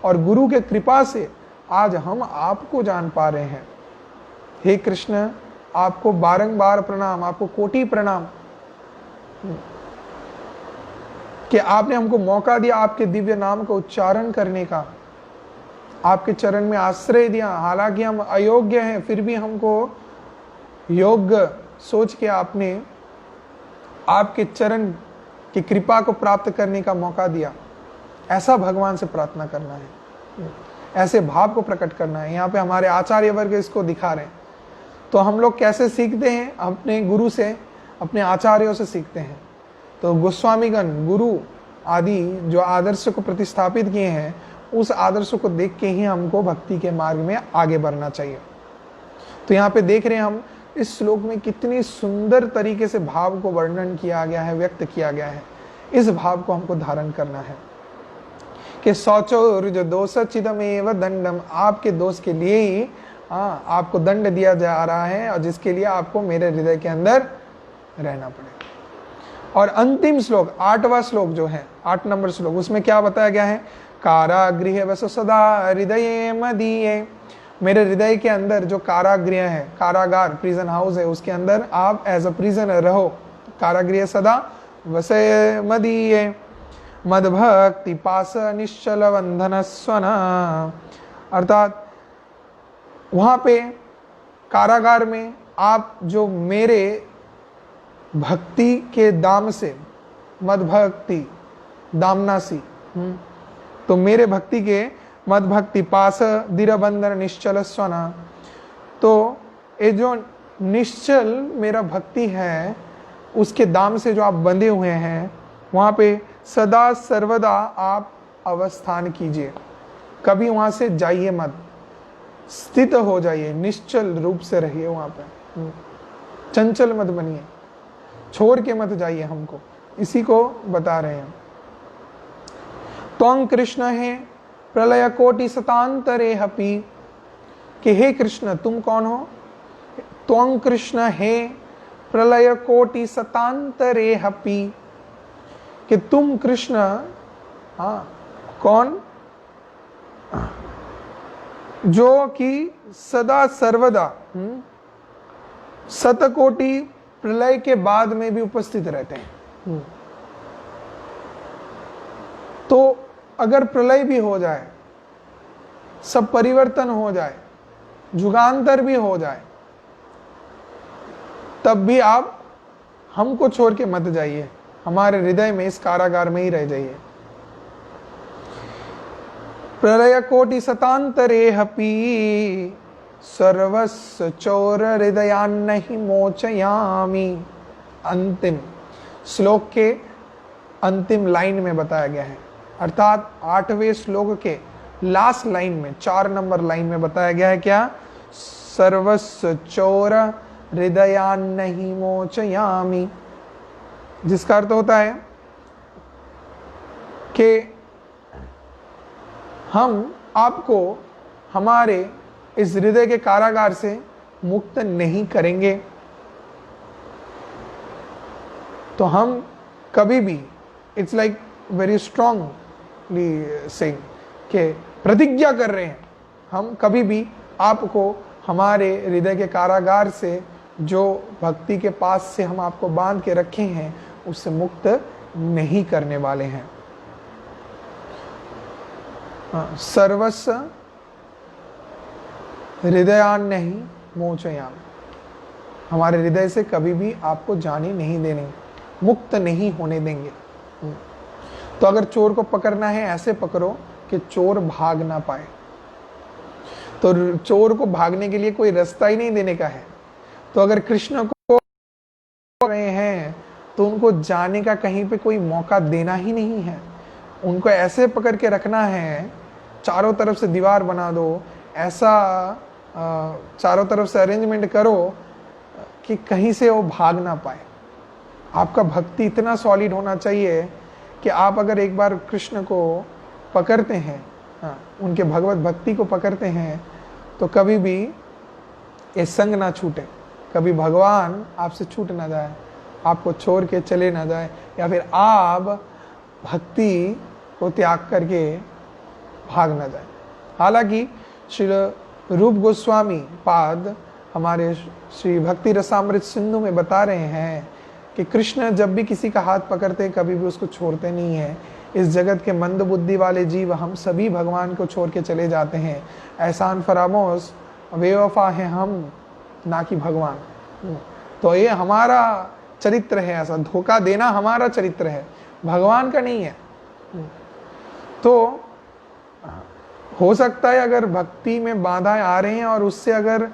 और गुरु के कृपा से आज हम आपको जान पा रहे हैं। हे कृष्ण आपको बारंबार प्रणाम, आपको कोटि प्रणाम कि आपने हमको मौका दिया आपके दिव्य नाम का उच्चारण करने का, आपके चरण में आश्रय दिया। हालांकि हम अयोग्य हैं फिर भी हमको योग्य सोच के आपने आपके चरण की कृपा को प्राप्त करने का मौका दिया। ऐसा भगवान से प्रार्थना करना है, ऐसे भाव को प्रकट करना है। यहाँ पे हमारे आचार्य वर्ग इसको दिखा रहे हैं। तो हम लोग कैसे सीखते हैं, अपने गुरु से, अपने आचार्यों से सीखते हैं। तो गोस्वामीगण, गुरु आदि जो आदर्श को प्रतिस्थापित किए हैं, उस आदर्श को देख के ही हमको भक्ति के मार्ग में आगे बढ़ना चाहिए। तो यहाँ पे देख रहे हैं हम इस श्लोक में कितनी सुंदर तरीके से भाव को वर्णन किया गया है, व्यक्त किया गया है। इस भाव को हमको धारण करना है कि शौचौर्य दोष चिदमेव दंडम, आपके दोष के लिए ही आपको दंड दिया जा रहा है, और जिसके लिए आपको मेरे हृदय के अंदर रहना पड़ेगा। और अंतिम श्लोक 8वां श्लोक जो है, 8 नंबर श्लोक, उसमें क्या बताया गया है, कारागृह वसु सदा हृदय मदीये, मेरे हृदय के अंदर जो कारागृह है, कारागार प्रिजन हाउस है, उसके अंदर आप एज अ प्रिजनर रहो। कारागृह सदा वसय मदीये मदभक्ति पास निश्चल बंधन स्वना। अर्थात वहां पे कारागार में आप जो मेरे भक्ति के दाम से, मद भक्ति दामनासी, तो मेरे भक्ति के मद भक्ति पास दीर बंधन निश्चल स्वना, तो ये जो निश्चल मेरा भक्ति है उसके दाम से जो आप बंधे हुए हैं वहां पे सदा सर्वदा आप अवस्थान कीजिए, कभी वहां से जाइए मत, स्थित हो जाइए, निश्चल रूप से रहिए वहां पे, चंचल मत बनिए, छोड़ के मत जाइए हमको, इसी को बता रहे हैं। त्वं कृष्ण है प्रलय कोटि शतांतरे हपि, कि हे कृष्ण तुम कौन हो? त्वं कृष्ण है प्रलय कोटि शतांतरे हपि, कि तुम कृष्ण, हाँ कौन? जो कि सदा सर्वदा शतकोटि प्रलय के बाद में भी उपस्थित रहते हैं। तो अगर प्रलय भी हो जाए, सब परिवर्तन हो जाए, जुगांतर भी हो जाए, तब भी आप हमको छोड़ के मत जाइए, हमारे हृदय में इस कारागार में ही रह जाइए। प्रलय कोटि शतांतरे हपि सर्वस्व चोर हृदयान्न ही मोचयामि। अंतिम श्लोक के अंतिम लाइन में बताया गया है, अर्थात 8वें श्लोक के लास्ट लाइन में 4 नंबर लाइन में बताया गया है क्या? सर्वस्व चोर हृदयान्न ही मोचयामि, जिसका अर्थ होता है कि हम आपको हमारे इस हृदय के कारागार से मुक्त नहीं करेंगे। तो हम कभी भी, it's like very strongly saying, के प्रतिज्ञा कर रहे हैं, हम कभी भी आपको हमारे हृदय के कारागार से, जो भक्ति के पास से हम आपको बांध के रखे हैं, उससे मुक्त नहीं करने वाले हैं। सर्वस्व हृदयान्न ही मोचयाम, हमारे हृदय से कभी भी आपको जाने नहीं देने, मुक्त नहीं होने देंगे। तो अगर चोर को पकड़ना है, ऐसे पकड़ो कि चोर भाग ना पाए। तो चोर को भागने के लिए कोई रास्ता ही नहीं देने का है। तो अगर कृष्ण को रहे हैं तो उनको जाने का कहीं पे कोई मौका देना ही नहीं है। उनको ऐसे पकड़ के रखना है, चारों तरफ से दीवार बना दो, ऐसा चारों तरफ से अरेंजमेंट करो कि कहीं से वो भाग ना पाए। आपका भक्ति इतना सॉलिड होना चाहिए कि आप अगर एक बार कृष्ण को पकड़ते हैं, उनके भगवत भक्ति को पकड़ते हैं, तो कभी भी ये संग ना छूटे, कभी भगवान आपसे छूट ना जाए, आपको छोड़ के चले ना जाए, या फिर आप भक्ति को त्याग करके भाग ना जाए। हालांकि श्री रूप गोस्वामी पाद हमारे श्री भक्ति रसामृत सिंधु में बता रहे हैं कि कृष्ण जब भी किसी का हाथ पकड़ते हैं, कभी भी उसको छोड़ते नहीं है। इस जगत के मंद बुद्धि वाले जीव हम सभी भगवान को छोड़ के चले जाते हैं। एहसान फरामोश, बेवफा है हम, ना कि भगवान। तो ये हमारा चरित्र है, ऐसा धोखा देना हमारा चरित्र है, भगवान का नहीं है। तो हो सकता है अगर भक्ति में बाधाएं आ रहे हैं और उससे अगर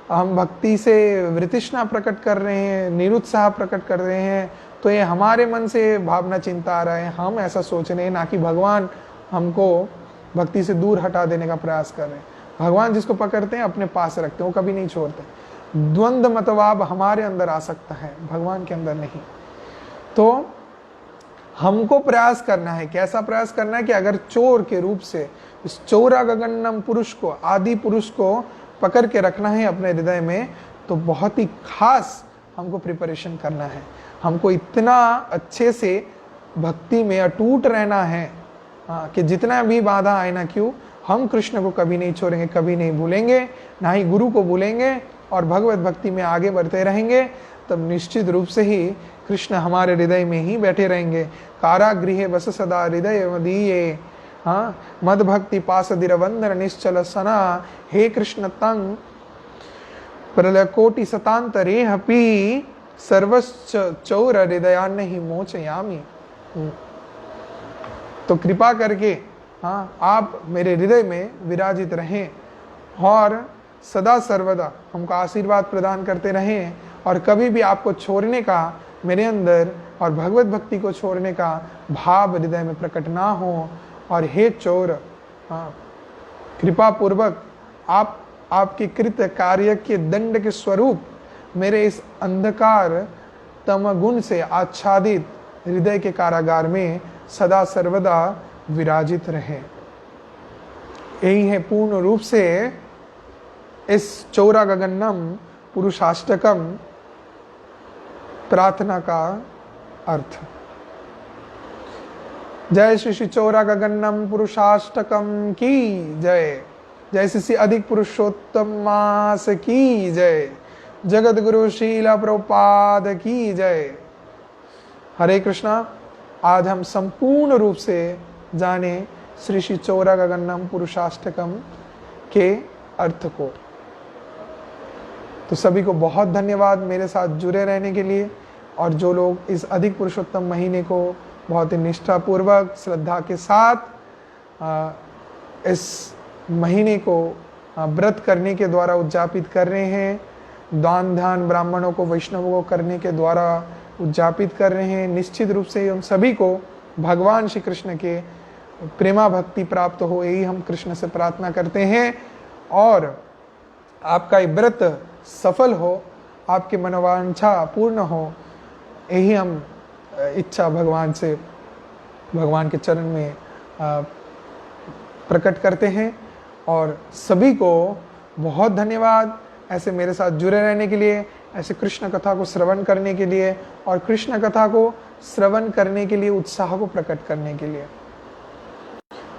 हम भक्ति से वृतृष्णा प्रकट कर रहे हैं, निरुत्साह प्रकट कर रहे हैं, तो ये हमारे मन से भावना चिंता आ रहा है, हम ऐसा सोच रहे हैं, ना कि भगवान हमको भक्ति से दूर हटा देने का प्रयास कर रहे हैं। भगवान जिसको पकड़ते हैं अपने पास रखते हैं, वो कभी नहीं छोड़ते। द्वंद्व मतवाब हमारे अंदर आ सकता है, भगवान के अंदर नहीं। तो हमको प्रयास करना है, कैसा प्रयास करना है कि अगर चोर के रूप से इस चौरा गगनम पुरुष को, आदि पुरुष को पकड़ के रखना है अपने हृदय में, तो बहुत ही खास हमको प्रिपरेशन करना है। हमको इतना अच्छे से भक्ति में अटूट रहना है कि जितना भी बाधा आए ना क्यों, हम कृष्ण को कभी नहीं छोड़ेंगे, कभी नहीं भूलेंगे, ना ही गुरु को भूलेंगे, और भगवत भक्ति में आगे बढ़ते रहेंगे। तब निश्चित रूप से ही कृष्ण हमारे हृदय में ही बैठे रहेंगे। कारागृहे बस सदा हृदय मदीये, हाँ, मद भक्ति पास दिरवंदर निश्चल सना, हे कृष्ण तंग प्रलय कोटि सतांतरे हपी, सर्वश्च चौर हृदयान्न ही मोचयामी। तो कृपा करके, हाँ, आप मेरे हृदय में विराजित रहें और सदा सर्वदा हमको आशीर्वाद प्रदान करते रहें, और कभी भी आपको छोड़ने का मेरे अंदर और भगवत भक्ति को छोड़ने का भाव हृदय में प्रकट ना हो। और हे चोर, हाँ, कृपा पूर्वक आप आपके कृत कार्य के दंड के स्वरूप मेरे इस अंधकार तमगुण से आच्छादित हृदय के कारागार में सदा सर्वदा विराजित रहे। यही है पूर्ण रूप से इस चौरा गगन्नम पुरुषाष्टकम प्रार्थना का अर्थ। जय श्री श्री चौरा गगन्नम पुरुषाष्टकम की जय। जय श्री श्री अधिक पुरुषोत्तम मास की जय। जगत गुरु शीला प्रभुपाद की जय। हरे कृष्णा। आज हम संपूर्ण रूप से जाने श्री श्री चौरा गगन्नम पुरुषाष्टकम के अर्थ को। तो सभी को बहुत धन्यवाद मेरे साथ जुड़े रहने के लिए, और जो लोग इस अधिक पुरुषोत्तम महीने को बहुत ही निष्ठापूर्वक श्रद्धा के साथ इस महीने को व्रत करने के द्वारा उद्यापित कर रहे हैं, दान ध्यान ब्राह्मणों को वैष्णवों को करने के द्वारा उद्यापित कर रहे हैं, निश्चित रूप से उन सभी को भगवान श्री कृष्ण के प्रेमा भक्ति प्राप्त हो, यही हम कृष्ण से प्रार्थना करते हैं। और आपका ये व्रत सफल हो, आपकी मनोवांछा पूर्ण हो, यही हम इच्छा भगवान से, भगवान के चरण में प्रकट करते हैं। और सभी को बहुत धन्यवाद ऐसे मेरे साथ जुड़े रहने के लिए, ऐसे कृष्ण कथा को श्रवण करने के लिए, और कृष्ण कथा को श्रवण करने के लिए उत्साह को प्रकट करने के लिए।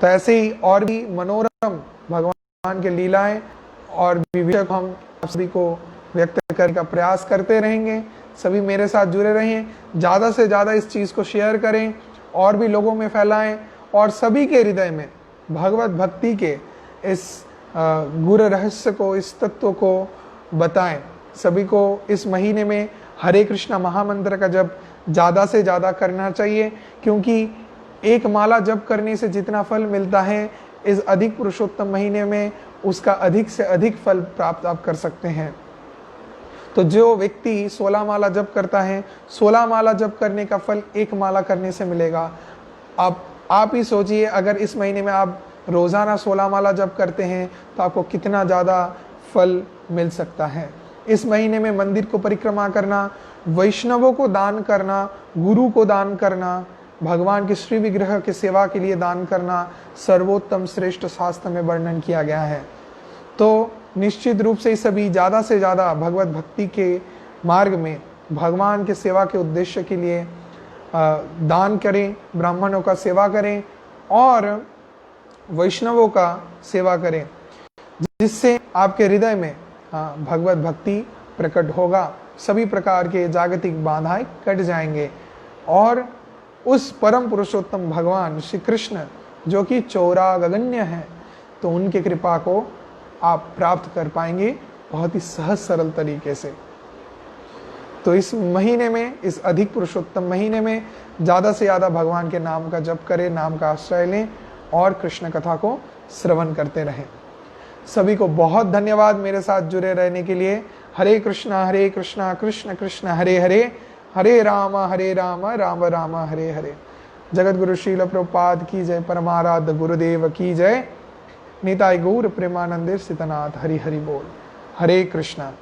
तो ऐसे ही और भी मनोरम भगवान के लीलाएं और विषय को हम सभी को व्यक्त करने का प्रयास करते रहेंगे। सभी मेरे साथ जुड़े रहें, ज़्यादा से ज़्यादा इस चीज़ को शेयर करें और भी लोगों में फैलाएं, और सभी के हृदय में भगवत भक्ति के इस गुर रहस्य को, इस तत्व को बताएं। सभी को इस महीने में हरे कृष्णा महामंत्र का जप ज़्यादा से ज़्यादा करना चाहिए, क्योंकि एक माला जप करने से जितना फल मिलता है इस अधिक पुरुषोत्तम महीने में, उसका अधिक से अधिक फल प्राप्त आप कर सकते हैं। तो जो व्यक्ति 16 माला जप करता है, 16 माला जप करने का फल एक माला करने से मिलेगा। आप ही सोचिए, अगर इस महीने में आप रोज़ाना 16 माला जप करते हैं तो आपको कितना ज़्यादा फल मिल सकता है। इस महीने में मंदिर को परिक्रमा करना, वैष्णवों को दान करना, गुरु को दान करना, भगवान के श्री विग्रह के सेवा के लिए दान करना सर्वोत्तम श्रेष्ठ शास्त्र में वर्णन किया गया है। तो निश्चित रूप से सभी ज़्यादा से ज़्यादा भगवत भक्ति के मार्ग में भगवान के सेवा के उद्देश्य के लिए दान करें, ब्राह्मणों का सेवा करें और वैष्णवों का सेवा करें, जिससे आपके हृदय में भगवत भक्ति प्रकट होगा। सभी प्रकार के जागतिक बाधाएं कट जाएंगे और उस परम पुरुषोत्तम भगवान श्री कृष्ण जो कि चौरा गगन्य है, तो उनके कृपा को आप प्राप्त कर पाएंगे बहुत ही सहज सरल तरीके से। तो इस महीने में, इस अधिक पुरुषोत्तम महीने में ज़्यादा से ज़्यादा भगवान के नाम का जप करें, नाम का आश्रय लें और कृष्ण कथा को श्रवण करते रहें। सभी को बहुत धन्यवाद मेरे साथ जुड़े रहने के लिए। हरे कृष्णा कृष्ण कृष्ण हरे हरे, हरे राम राम राम हरे हरे। जगत गुरु श्रील प्रभुपाद की जय, परमाराध्य गुरुदेव की जय। निताय गौर प्रेमानंदे सितनाथ हरि हरि बोल। हरे कृष्णा।